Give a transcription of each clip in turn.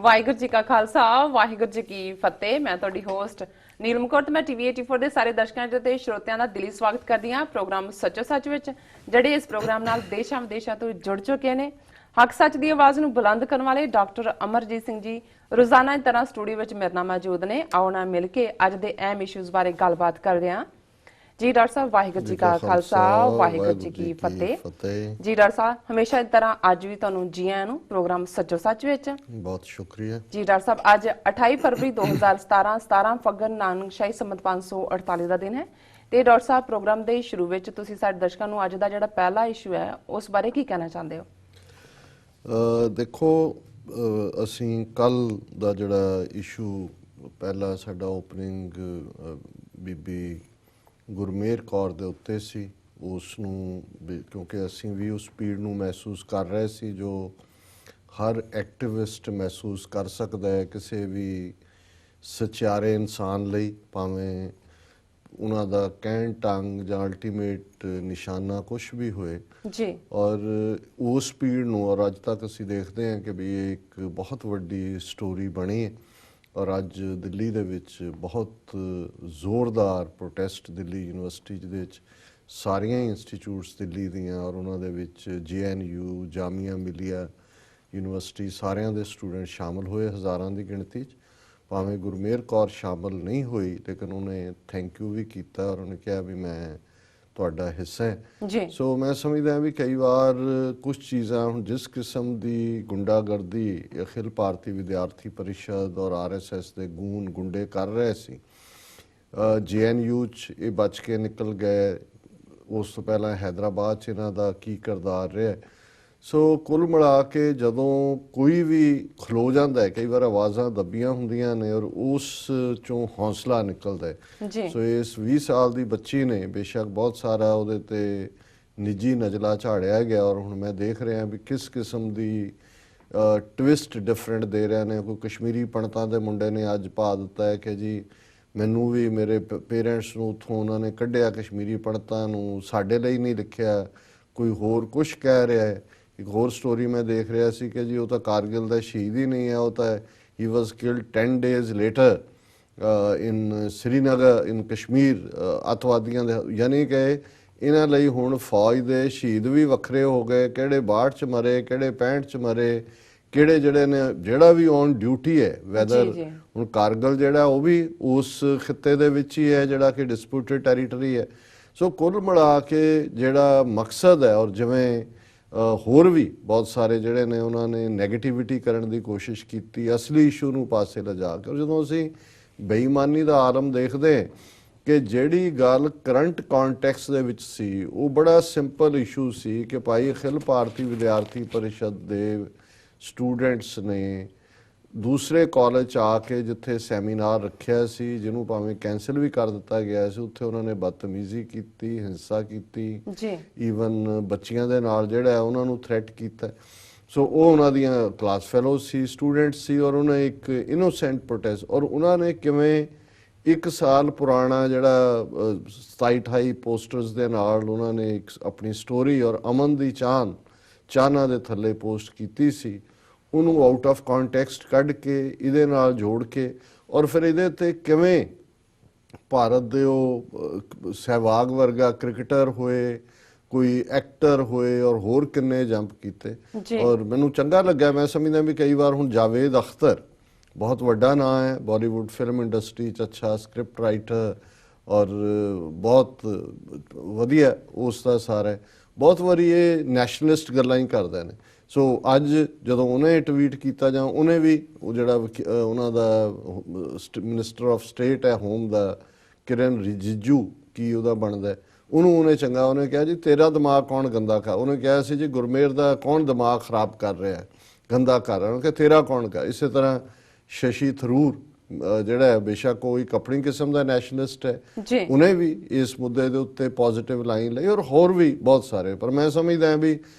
ਵਾਹਿਗੁਰੂ ਜੀ ਕਾ ਖਾਲਸਾ ਵਾਹਿਗੁਰੂ ਜੀ ਕੀ ਫਤਿਹ। ਮੈਂ ਤੁਹਾਡੀ ਹੋਸਟ ਨੀਲਮ ਕੌਰ ਤੇ ਮੈਂ ਟੀਵੀ 84 ਦੇ ਸਾਰੇ ਦਰਸ਼ਕਾਂ ਤੇ ਸਰੋਤਿਆਂ ਦਾ ਦਿਲੀ ਸਵਾਗਤ ਕਰਦੀ ਹਾਂ ਪ੍ਰੋਗਰਾਮ ਸੱਚੋ ਸੱਚ ਵਿੱਚ, ਜਿਹੜੇ ਇਸ ਪ੍ਰੋਗਰਾਮ ਨਾਲ ਦੇਸ਼ਾਂ ਵਿਦੇਸ਼ਾਂ ਤੋਂ ਜੁੜ ਚੁੱਕੇ ਨੇ। ਹੱਕ ਸੱਚ ਦੀ ਆਵਾਜ਼ ਨੂੰ ਬੁਲੰਦ ਕਰਨ ਵਾਲੇ ਡਾਕਟਰ ਅਮਰਜੀਤ ਸਿੰਘ ਜੀ ਰੋਜ਼ਾਨਾ ਇਸ ਤਰ੍ਹਾਂ ਸਟੂਡੀਓ ਵਿੱਚ ਮੇਰੇ ਨਾਲ ਮੌਜੂਦ ਨੇ। ਆਓ ਨਾਲ ਮਿਲ ਕੇ ਅੱਜ ਦੇ ਅਹਿਮ ਇਸ਼ੂਜ਼ ਬਾਰੇ ਗੱਲਬਾਤ ਕਰਦੇ ਹਾਂ। जी डॉक्टर साहब वाहिगुरू जी का खालसा वाहिगुरू जी की फतेह। जी डॉक्टर साहब हमेशा इस तरह अज भी तुहानू जी आयां नू प्रोग्राम सच्चो सच विच बहुत शुक्रिया जी। डॉक्टर साहब अज 28 फरवरी 2017 17 फग्गन नानक शाही संमत 548 का दिन है। तो डॉक्टर साहब प्रोग्राम के शुरू में तुसीं साडे दर्शकों नू अज दा जिहड़ा पहला इशू है उस बारे की कहना चाहते हो? देखो असीं कल दा जिहड़ा इशू पहला साडा ओपनिंग बीबी गुरमेहर कौर दे उत्ते सी, उसनूं क्योंकि असीं भी उस पीड़ नूं महसूस कर रहे सी जो हर एक्टिविस्ट महसूस कर सकता है किसी भी सचारे इंसान लई, भावें उन्हां दा कहण ढंग जां अल्टीमेट निशाना कुछ भी होए जी। और उस पीड़ नूं और अज तक असीं देखते हैं कि भी एक बहुत वड्डी स्टोरी बनी है। और अज दिल्ली दे विच बहुत जोरदार प्रोटेस्ट दिल्ली यूनिवर्सिटी दे विच सारियां इंस्टीट्यूट्स दिल्ली दियां और उन्हां दे विच JNU जामिया मिलिया यूनिवर्सिटी सारियां दे स्टूडेंट शामिल होए हज़ारां दी गिणती च। भावें गुरमेहर कौर शामिल नहीं हुई लेकिन उन्हें थैंक यू भी किया और उन्हें कहा भी मैं ਤੁਹਾਡਾ ਹਿੱਸਾ ਹੈ। ਸੋ ਮੈਂ ਸਮਝਦਾ ਵੀ ਕਈ ਵਾਰ ਕੁਝ ਚੀਜ਼ਾਂ ਹੁਣ ਜਿਸ ਕਿਸਮ ਦੀ ਗੁੰਡਾਗਰਦੀ ਅਖਿਲ ਭਾਰਤੀ ਵਿਦਿਆਰਥੀ ਪਰਿਸ਼ਦ ਔਰ RSS ਦੇ ਗੁੰਡੇ ਕਰ ਰਹੇ ਸੀ, JNU 'ਚ ਇਹ ਬਚ ਕੇ ਨਿਕਲ ਗਏ, ਉਸ ਤੋਂ ਪਹਿਲਾਂ ਹੈਦਰਾਬਾਦ 'ਚ ਇਹਨਾਂ ਦਾ ਕੀ ਕਿਰਦਾਰ ਰਿਹਾ। ਸੋ ਕੁੱਲ ਮਿਲਾ ਕੇ ਜਦੋਂ ਕੋਈ ਵੀ ਖਲੋ ਜਾਂਦਾ ਹੈ, ਕਈ ਵਾਰ ਆਵਾਜ਼ਾਂ ਦੱਬੀਆਂ ਹੁੰਦੀਆਂ ਨੇ ਔਰ ਉਸ ਚੋਂ ਹੌਸਲਾ ਨਿਕਲਦਾ ਹੈ। ਸੋ ਇਸ 20 ਸਾਲ ਦੀ ਬੱਚੀ ਨੇ ਬੇਸ਼ੱਕ ਬਹੁਤ ਸਾਰਾ ਉਹਦੇ ਤੇ ਨਿੱਜੀ ਨਜ਼ਲਾ ਝਾੜਿਆ ਗਿਆ ਔਰ ਹੁਣ ਮੈਂ ਦੇਖ ਰਿਹਾ ਵੀ ਕਿਸ ਕਿਸਮ ਦੀ ਟਵਿਸਟ ਡਿਫਰੈਂਟ ਦੇ ਰਹੇ ਨੇ। ਕੋਈ ਕਸ਼ਮੀਰੀ ਪੰਡਤਾਂ ਦੇ ਮੁੰਡੇ ਨੇ ਅੱਜ ਪਾ ਦਿੱਤਾ ਹੈ ਕਿ ਜੀ ਮੈਨੂੰ ਵੀ ਮੇਰੇ ਪੇਰੈਂਟਸ ਨੂੰ ਉੱਥੋਂ ਉਹਨਾਂ ਨੇ ਕੱਢਿਆ ਕਸ਼ਮੀਰੀ ਪੰਡਤਾਂ ਨੂੰ, ਸਾਡੇ ਲਈ ਨਹੀਂ ਲਿਖਿਆ, ਕੋਈ ਹੋਰ ਕੁਛ ਕਹਿ ਰਿਹਾ ਹੈ। एक होर स्टोरी मैं देख रहा सी कि जी वो तो कारगिल का शहीद ही नहीं है, वो तो ही was killed 10 days later in Srinagar in Kashmir अतवादियों के। यानी कि इन्हां लई हुण फौज के शहीद भी वक्रे हो गए, किहड़े 62 च मरे, किहड़े 65 च मरे, किहड़े जिहड़े ने जिहड़ा भी ऑन ड्यूटी है वैदर हुण कारगिल जिहड़ा वो भी उस खिते दे विच ही है जिहड़ा कि डिस्प्यूटेड टैरीटरी है। सो कुल मिला के जिहड़ा मकसद है और जिवें होर भी बहुत सारे जिहड़े ने उन्होंने नैगेटिविटी करने की कोशिश की असली इशू नूं पासे लिजा के। और जदों असीं बेईमानी का आलम देखते हैं कि जिहड़ी गल करंट कॉन्टैक्स्ट दे विच सी वो बड़ा सिंपल इशू सी कि भाई अखिल भारती विद्यार्थी परिषद के स्टूडेंट्स ने दूसरे कॉलेज आके जिथे सैमीनार रखिया सी, जिन्हों भावें कैंसल भी कर दिता गया सी, उत्थे उन्होंने बदतमीजी की, हिंसा की, ईवन बच्चियां दे नाल जिहड़ा है उन्होंने थ्रैट किया। सो वो उन्हां दियां क्लास फैलोज सी, स्टूडेंट्स सी और उन्हें एक इनोसेंट प्रोटेस्ट और उन्होंने किवें 1 साल पुराना जिहड़ा 27-28 पोस्टर्स दे नाल उन्होंने एक अपनी स्टोरी और अमन दी चाहना दे थल्ले पोस्ट की सी, उन्होंने आउट ऑफ कॉन्टैक्सट कढ़ के इहदे नाल जोड़ के और फिर इहदे ते किवें भारत दे सहवाग वर्गा क्रिकेटर होए, कोई एक्टर होए और होर किन्ने जंप कीते। और मैनूं चंगा लग्या, मैं समझदा भी कई बार हुण जावेद अख्तर बहुत वड्डा नाम है बॉलीवुड फिल्म इंडस्ट्री च, अच्छा स्क्रिप्ट राइटर और बहुत वधिया उसका सारा है। बहुत वारी ये नैशनलिस्ट गल्लां ही करदे ने। सो अज जदों उन्हें ट्वीट किया जां उन्हें भी जिहड़ा उन्हां दा मिनिस्टर ऑफ स्टेट है होम दा किरण रिजिजू की उहदा बनदा है, उन्हें चंगा उन्हें कहा जी तेरा दिमाग कौन गंदा कर, उन्हें कहा सी जी गुरमेहर दा कौन दिमाग खराब कर रहा है, गंदा कर रहा है, उन्हें तेरा कौन कर। इस तरह शशि थरूर जिहड़ा है बेशक कोई अपनी किस्म का नैशनलिस्ट है, उन्हें भी इस मुद्दे के उत्ते पॉजिटिव लाइन लाई और होर भी बहुत सारे। पर मैं समझदा भी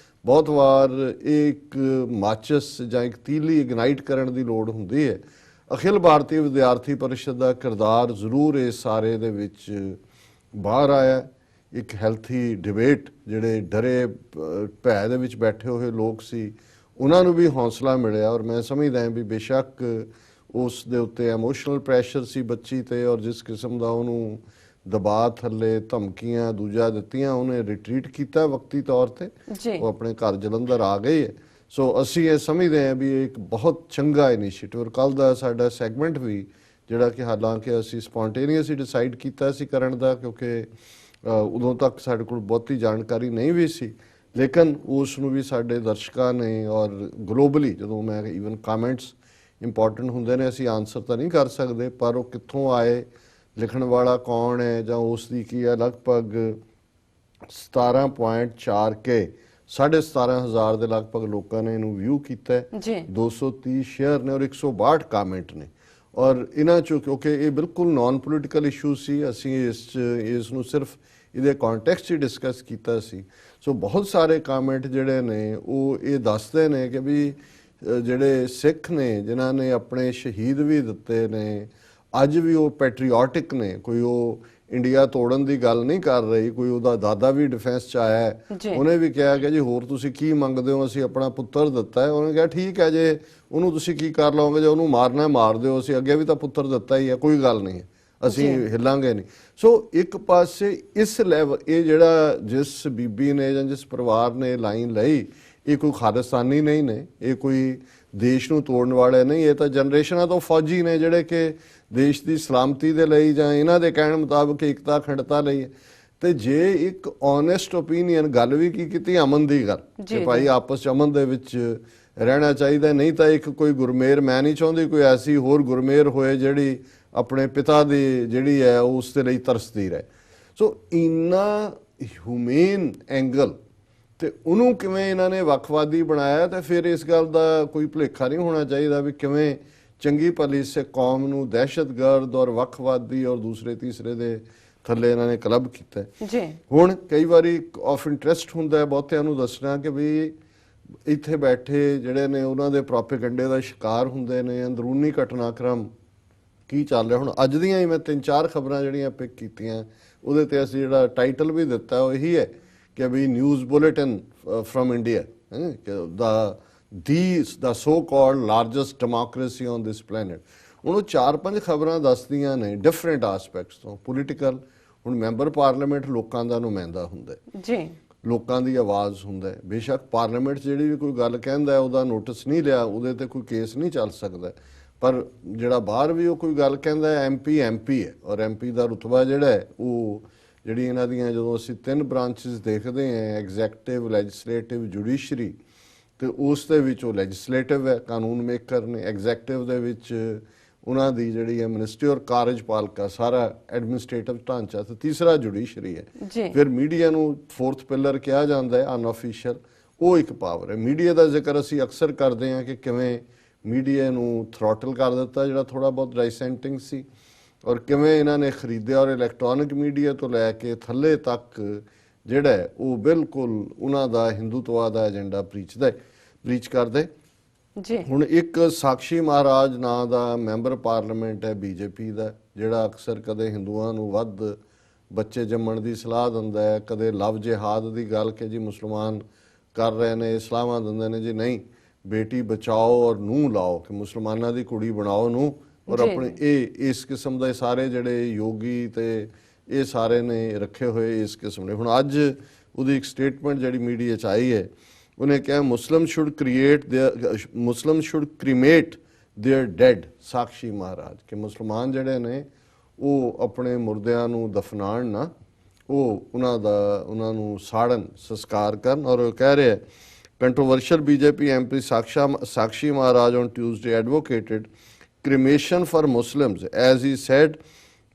बहुत वार एक माचिस जां एक तीली इगनाइट करने की लोड़ हुंदी है। अखिल भारतीय विद्यार्थी परिषद का किरदार जरूर इस सारे दे विच बाहर आया। एक हैल्थी डिबेट जिहड़े डरे भै दे विच बैठे हुए लोग सी ਉਹਨਾਂ ਨੂੰ ਵੀ ਹੌਸਲਾ ਮਿਲਿਆ। ਔਰ ਮੈਂ ਸਮਝਦਾ ਹਾਂ ਵੀ ਬੇਸ਼ੱਕ ਉਸ ਦੇ ਉੱਤੇ ਐਮੋਸ਼ਨਲ ਪ੍ਰੈਸ਼ਰ ਸੀ ਬੱਚੀ ਤੇ, ਔਰ ਜਿਸ ਕਿਸਮ ਦਾ ਉਹਨੂੰ ਦਬਾਅ ਥੱਲੇ ਧਮਕੀਆਂ ਦੂਜਾ ਦਿੱਤੀਆਂ, ਉਹਨੇ ਰਿਟਰੀਟ ਕੀਤਾ ਵਕਤੀ ਤੌਰ ਤੇ, ਉਹ ਆਪਣੇ ਘਰ ਜਲੰਧਰ ਆ ਗਈ ਹੈ। ਸੋ ਅਸੀਂ ਇਹ ਸਮਝਦੇ ਹਾਂ ਵੀ ਇਹ ਇੱਕ ਬਹੁਤ ਚੰਗਾ ਇਨੀਸ਼ੀਏਟਿਵ। ਔਰ ਕੱਲ੍ਹ ਦਾ ਸਾਡਾ ਸੈਗਮੈਂਟ ਵੀ ਜਿਹੜਾ ਕਿ ਹਾਲਾਂਕਿ ਅਸੀਂ ਸਪੌਂਟੇਨੀਅਸਲੀ ਡਿਸਾਈਡ ਕੀਤਾ ਸੀ ਕਰਨ ਦਾ, ਕਿਉਂਕਿ ਉਦੋਂ ਤੱਕ ਸਾਡੇ ਕੋਲ ਬਹੁਤੀ ਜਾਣਕਾਰੀ ਨਹੀਂ ਵੀ ਸੀ, ਲੇਕਿਨ ਉਸ ਨੂੰ ਵੀ ਸਾਡੇ ਦਰਸ਼ਕਾਂ ਨੇ ਔਰ ਗਲੋਬਲੀ ਜਦੋਂ ਮੈਂ ਈਵਨ ਕਮੈਂਟਸ ਇੰਪੋਰਟੈਂਟ ਹੁੰਦੇ ਨੇ, ਅਸੀਂ ਆਨਸਰ ਤਾਂ ਨਹੀਂ ਕਰ ਸਕਦੇ, ਪਰ ਉਹ ਕਿੱਥੋਂ ਆਏ, ਲਿਖਣ ਵਾਲਾ ਕੌਣ ਹੈ ਜਾਂ ਉਸ ਦੀ ਕੀ ਹੈ, ਲਗਭਗ 17.4K 17,500 ਦੇ ਲਗਭਗ ਲੋਕਾਂ ਨੇ ਇਹਨੂੰ ਵਿਊ ਕੀਤਾ ਹੈ, 230 ਸ਼ੇਅਰ ਨੇ ਔਰ 162 ਕਮੈਂਟ ਨੇ। ਔਰ ਇਹਨਾਂ ਚੋਂ ਕਿਉਂਕਿ ਇਹ ਬਿਲਕੁਲ ਨਾਨ ਪੋਲੀਟੀਕਲ ਇਸ਼ੂ ਸੀ, ਅਸੀਂ ਇਸ ਨੂੰ ਸਿਰਫ ਇਹਦੇ ਕੰਟੈਕਸਟ 'ਚ ਡਿਸਕਸ ਕੀਤਾ ਸੀ। ਸੋ ਬਹੁਤ ਸਾਰੇ ਕਮੈਂਟ ਜਿਹੜੇ ਨੇ ਉਹ ਇਹ ਦੱਸਦੇ ਨੇ ਕਿ ਵੀ ਜਿਹੜੇ ਸਿੱਖ ਨੇ ਜਿਨ੍ਹਾਂ ਨੇ ਆਪਣੇ ਸ਼ਹੀਦ ਵੀ ਦਿੱਤੇ ਨੇ, ਅੱਜ ਵੀ ਉਹ ਪੈਟਰੀਓਟਿਕ ਨੇ। ਕੋਈ ਉਹ ਇੰਡੀਆ ਤੋੜਨ ਦੀ ਗੱਲ ਨਹੀਂ ਕਰ ਰਹੀ, ਕੋਈ ਉਹਦਾ ਦਾਦਾ ਵੀ ਡਿਫੈਂਸ 'ਚ ਆਇਆ ਹੈ, ਉਹਨੇ ਵੀ ਕਿਹਾ ਕਿ ਜੀ ਹੋਰ ਤੁਸੀਂ ਕੀ ਮੰਗਦੇ ਹੋ, ਅਸੀਂ ਆਪਣਾ ਪੁੱਤਰ ਦਿੱਤਾ ਹੈ। ਉਹਨੇ ਕਿਹਾ ਠੀਕ ਹੈ, ਜੇ ਉਹਨੂੰ ਤੁਸੀਂ ਕੀ ਕਰ ਲਓਗੇ, ਜੇ ਉਹਨੂੰ ਮਾਰਨਾ ਮਾਰ ਦਿਓ, ਅਸੀਂ ਅੱਗੇ ਵੀ ਤਾਂ ਪੁੱਤਰ ਦਿੱਤਾ ਹੀ ਹੈ, ਕੋਈ ਗੱਲ ਨਹੀਂ, ਅਸੀਂ ਹਿੱਲਾਂਗੇ ਨਹੀਂ। ਸੋ ਇੱਕ ਪਾਸੇ ਇਸ ਲੈਵਲ ਇਹ ਜਿਹੜਾ ਜਿਸ ਬੀਬੀ ਨੇ ਜਾਂ ਜਿਸ ਪਰਿਵਾਰ ਨੇ ਲਾਈਨ ਲਈ, ਇਹ ਕੋਈ ਖਾਲਿਸਤਾਨੀ ਨਹੀਂ ਨੇ, ਇਹ ਕੋਈ ਦੇਸ਼ ਨੂੰ ਤੋੜਨ ਵਾਲੇ ਨਹੀਂ, ਇਹ ਤਾਂ ਜਨਰੇਸ਼ਨਾਂ ਤੋਂ ਫੌਜੀ ਨੇ ਜਿਹੜੇ ਕਿ ਦੇਸ਼ ਦੀ ਸਲਾਮਤੀ ਦੇ ਲਈ ਜਾਂ ਇਹਨਾਂ ਦੇ ਕਹਿਣ ਮੁਤਾਬਕ ਏਕਤਾ ਅਖੰਡਤਾ ਲਈ। ਤੇ ਜੇ ਇੱਕ ਓਨੈਸਟ ਓਪੀਨੀਅਨ ਗੱਲ ਵੀ ਕੀ ਕੀਤੀ, ਅਮਨ ਦੀ ਗੱਲ ਕਿ ਭਾਈ ਆਪਸ 'ਚ ਅਮਨ ਦੇ ਵਿੱਚ ਰਹਿਣਾ ਚਾਹੀਦਾ, ਨਹੀਂ ਤਾਂ ਇੱਕ ਕੋਈ ਗੁਰਮੇਰ, ਮੈਂ ਨਹੀਂ ਚਾਹੁੰਦੀ ਕੋਈ ਐਸੀ ਹੋਰ ਗੁਰਮੇਰ ਹੋਏ ਜਿਹੜੀ ਆਪਣੇ ਪਿਤਾ ਦੀ ਜਿਹੜੀ ਹੈ ਉਸ ਦੇ ਲਈ ਤਰਸਦੀ ਰਹੇ। ਸੋ ਇੰਨਾ ਹਿਊਮੇਨ ਐਂਗਲ ਤੇ ਉਹਨੂੰ ਕਿਵੇਂ ਇਹਨਾਂ ਨੇ ਵੱਖਵਾਦੀ ਬਣਾਇਆ, ਤੇ ਫਿਰ ਇਸ ਗੱਲ ਦਾ ਕੋਈ ਭੁਲੇਖਾ ਨਹੀਂ ਹੋਣਾ ਚਾਹੀਦਾ ਵੀ ਕਿਵੇਂ ਚੰਗੀ ਭਲੀ ਸਿੱਖ ਕੌਮ ਨੂੰ ਦਹਿਸ਼ਤਗਰਦ ਔਰ ਵੱਖਵਾਦੀ ਔਰ ਦੂਸਰੇ ਤੀਸਰੇ ਦੇ ਥੱਲੇ ਇਹਨਾਂ ਨੇ ਕਲੱਬ ਕੀਤਾ ਜੀ। ਹੁਣ ਕਈ ਵਾਰੀ ਆਫ ਇੰਟਰਸਟ ਹੁੰਦਾ ਬਹੁਤਿਆਂ ਨੂੰ ਦੱਸਣਾ ਕਿ ਵੀ ਇੱਥੇ ਬੈਠੇ ਜਿਹੜੇ ਨੇ ਉਹਨਾਂ ਦੇ ਪ੍ਰੋਪੇਗੈਂਡੇ ਦਾ ਸ਼ਿਕਾਰ ਹੁੰਦੇ ਨੇ, ਅੰਦਰੂਨੀ ਘਟਨਾਕ੍ਰਮ ਕੀ ਚੱਲ ਰਿਹਾ। ਹੁਣ ਅੱਜ ਦੀਆਂ ਹੀ ਮੈਂ 3-4 ਖਬਰਾਂ ਜਿਹੜੀਆਂ ਪਿਕ ਕੀਤੀਆਂ, ਉਹਦੇ ਤੇ ਅਸੀਂ ਜਿਹੜਾ ਟਾਈਟਲ ਵੀ ਦਿੱਤਾ ਉਹ ਇਹੀ ਹੈ ਕਿ ਵੀ news bulletin from India, the so-called largest democracy on this planet। ਹੁਣ ਉਹ 4-5 ਖਬਰਾਂ ਦੱਸਦੀਆਂ ਨੇ ਡਿਫਰੈਂਟ ਆਸਪੈਕਟਸ ਤੋਂ। ਪੋਲੀਟੀਕਲ, ਹੁਣ ਮੈਂਬਰ ਪਾਰਲੀਮੈਂਟ ਲੋਕਾਂ ਦਾ ਨੁਮਾਇੰਦਾ ਹੁੰਦਾ ਜੀ, ਲੋਕਾਂ ਦੀ ਆਵਾਜ਼ ਹੁੰਦਾ। ਬੇਸ਼ੱਕ ਪਾਰਲੀਮੈਂਟ ਜਿਹੜੀ ਵੀ ਕੋਈ ਗੱਲ ਕਹਿੰਦਾ ਉਹਦਾ ਨੋਟਿਸ ਨਹੀਂ ਲਿਆ, ਉਹਦੇ ਤੇ ਕੋਈ ਕੇਸ ਨਹੀਂ ਚੱਲ ਸਕਦਾ, ਪਰ ਜਿਹੜਾ ਬਾਹਰ ਵੀ ਉਹ ਕੋਈ ਗੱਲ ਕਹਿੰਦਾ ਐਮਪੀ ਹੈ, ਔਰ ਐਮਪੀ ਦਾ ਰੁਤਬਾ ਜਿਹੜਾ ਹੈ ਉਹ ਜਿਹੜੀ ਇਹਨਾਂ ਦੀਆਂ ਜਦੋਂ ਅਸੀਂ 3 ਬ੍ਰਾਂਚਿਸ ਦੇਖਦੇ ਹਾਂ, ਐਗਜ਼ੈਕਟਿਵ, ਲੈਜਿਸਲੇਟਿਵ, ਜੁਡੀਸ਼ਰੀ, ਤੇ ਉਸ ਦੇ ਵਿੱਚ ਉਹ ਲੈਜਿਸਲੇਟਿਵ ਹੈ, ਕਾਨੂੰਨ ਮੇਕਰ ਨੇ। ਐਗਜ਼ੈਕਟਿਵ ਦੇ ਵਿੱਚ ਉਹਨਾਂ ਦੀ ਜਿਹੜੀ ਹੈ ਮਿਨਿਸਟਰੀ ਔਰ ਕਾਰਜਪਾਲਿਕਾ, ਸਾਰਾ ਐਡਮਿਨਿਸਟ੍ਰੇਟਿਵ ਢਾਂਚਾ, ਤੇ ਤੀਸਰਾ ਜੁਡੀਸ਼ਰੀ ਹੈ। ਫਿਰ ਮੀਡੀਆ ਨੂੰ 4th ਪਿਲਰ ਕਿਹਾ ਜਾਂਦਾ ਹੈ, ਅਨਆਫੀਸ਼ੀਅਲ, ਉਹ ਇੱਕ ਪਾਵਰ ਹੈ। ਮੀਡੀਆ ਦਾ ਜ਼ਿਕਰ ਅਸੀਂ ਅਕਸਰ ਕਰਦੇ ਹਾਂ ਕਿ ਕਿਵੇਂ ਮੀਡੀਆ ਨੂੰ ਥ੍ਰੋਟਲ ਕਰ ਦਿੱਤਾ ਜਿਹੜਾ ਥੋੜਾ ਬਹੁਤ ਰਾਈਸੈਂਟਿੰਗ ਸੀ, ਔਰ ਕਿਵੇਂ ਇਹਨਾਂ ਨੇ ਖਰੀਦਿਆ, ਔਰ ਇਲੈਕਟ੍ਰੋਨਿਕ ਮੀਡੀਆ ਤੋਂ ਲੈ ਕੇ ਥੱਲੇ ਤੱਕ ਜਿਹੜਾ ਉਹ ਬਿਲਕੁਲ ਉਹਨਾਂ ਦਾ ਹਿੰਦੂਤਵਾ ਦਾ ਏਜੰਡਾ ਪ੍ਰੀਚ ਕਰਦੇ ਜੀ। ਹੁਣ ਇੱਕ ਸਾਕਸ਼ੀ ਮਹਾਰਾਜ ਨਾਂ ਦਾ ਮੈਂਬਰ ਪਾਰਲੀਮੈਂਟ ਹੈ ਬੀਜੇਪੀ ਦਾ, ਜਿਹੜਾ ਅਕਸਰ ਕਦੇ ਹਿੰਦੂਆਂ ਨੂੰ ਵੱਧ ਬੱਚੇ ਜੰਮਣ ਦੀ ਸਲਾਹ ਦਿੰਦਾ ਹੈ, ਕਦੇ ਲਵ ਜਿਹਾਦ ਦੀ ਗੱਲ ਕਿ ਜੀ ਮੁਸਲਮਾਨ ਕਰ ਰਹੇ ਨੇ, ਸਲਾਹਾਂ ਦਿੰਦੇ ਨੇ ਜੀ ਨਹੀਂ ਬੇਟੀ ਬਚਾਓ ਔਰ ਨੂੰਹ ਲਾਓ, ਕਿ ਮੁਸਲਮਾਨਾਂ ਦੀ ਕੁੜੀ ਬਣਾਓ ਨੂੰ, ਔਰ ਆਪਣੇ ਇਸ ਕਿਸਮ ਦੇ ਸਾਰੇ ਜਿਹੜੇ ਯੋਗੀ ਤੇ ਇਹ ਸਾਰੇ ਨੇ ਰੱਖੇ ਹੋਏ ਇਸ ਕਿਸਮ ਦੇ। ਹੁਣ ਅੱਜ ਉਹਦੀ ਇੱਕ ਸਟੇਟਮੈਂਟ ਜਿਹੜੀ ਮੀਡੀਆ 'ਚ ਆਈ ਹੈ, ਉਹਨੇ ਕਿਹਾ ਮੁਸਲਿਮ ਸ਼ੁੱਡ ਕ੍ਰੀਮੇਟ देयर ਡੈਡ ਸਾਕਸ਼ੀ ਮਹਾਰਾਜ, ਕਿ ਮੁਸਲਮਾਨ ਜਿਹੜੇ ਨੇ ਉਹ ਆਪਣੇ ਮੁਰਦਿਆਂ ਨੂੰ ਦਫਨਾਣ ਨਾ, ਉਹ ਉਹਨਾਂ ਨੂੰ ਸਾੜਨ, ਸੰਸਕਾਰ ਕਰਨ। ਔਰ ਉਹ ਕਹਿ ਰਿਹਾ controversial BJP MP Sakshi Maharaj on Tuesday advocated cremation for Muslims as he said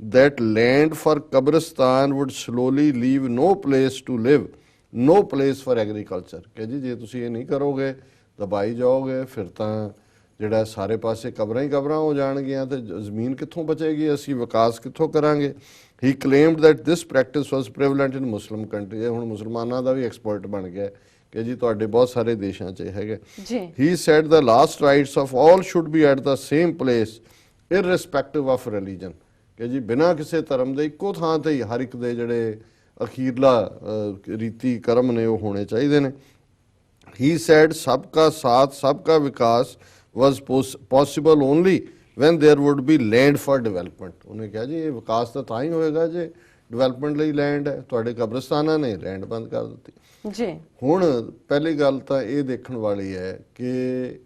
that land for Qabristan would slowly leave no place to live, no place for agriculture। ਕਿ ਜੀ ਜੇ ਤੁਸੀਂ ਇਹ ਨਹੀਂ ਕਰੋਗੇ, ਦਬਾਈ ਜਾਓਗੇ, ਫਿਰ ਤਾਂ ਜਿਹੜਾ ਸਾਰੇ ਪਾਸੇ ਕਬਰਾਂ ਹੀ ਕਬਰਾਂ ਹੋ ਜਾਣਗੀਆਂ ਤੇ ਜ਼ਮੀਨ ਕਿੱਥੋਂ ਬਚੇਗੀ, ਅਸੀਂ ਵਿਕਾਸ ਕਿੱਥੋਂ ਕਰਾਂਗੇ। He claimed that this practice was prevalent in Muslim country. ਇਹ ਹੁਣ ਮੁਸਲਮਾਨਾਂ ਦਾ ਵੀ ਐਕਸਪਰਟ ਬਣ ਗਿਆ ਕਿ ਜੀ ਤੁਹਾਡੇ ਬਹੁਤ ਸਾਰੇ ਦੇਸ਼ਾਂ 'ਚ ਹੈਗੇ। ਹੀ sad the last rights of all should be at the same place irrespective of religion, ਕਿ ਜੀ ਬਿਨਾਂ ਕਿਸੇ ਧਰਮ ਦੇ ਇੱਕੋ ਥਾਂ ਤੇ ਹੀ ਹਰ ਇੱਕ ਦੇ ਜਿਹੜੇ ਅਖੀਰਲਾ ਰੀਤੀ ਕਰਮ ਨੇ ਉਹ ਹੋਣੇ ਚਾਹੀਦੇ ਨੇ। He said सबका साथ सबका विकास was possible only when there would be land for development। ਉਹਨੇ ਕਿਹਾ ਜੀ ਇਹ ਵਿਕਾਸ ਤਾਂ ਹੀ ਹੋਏਗਾ ਜੇ ਡਿਵੈਲਪਮੈਂਟ ਲਈ ਲੈਂਡ ਹੈ। ਤੁਹਾਡੇ ਕਬਰਸਤਾਨਾਂ ਨੇ ਲੈਂਡ ਬੰਦ ਕਰ ਦਿੱਤੀ ਜੀ। ਹੁਣ ਪਹਿਲੀ ਗੱਲ ਤਾਂ ਇਹ ਦੇਖਣ ਵਾਲੀ ਹੈ ਕਿ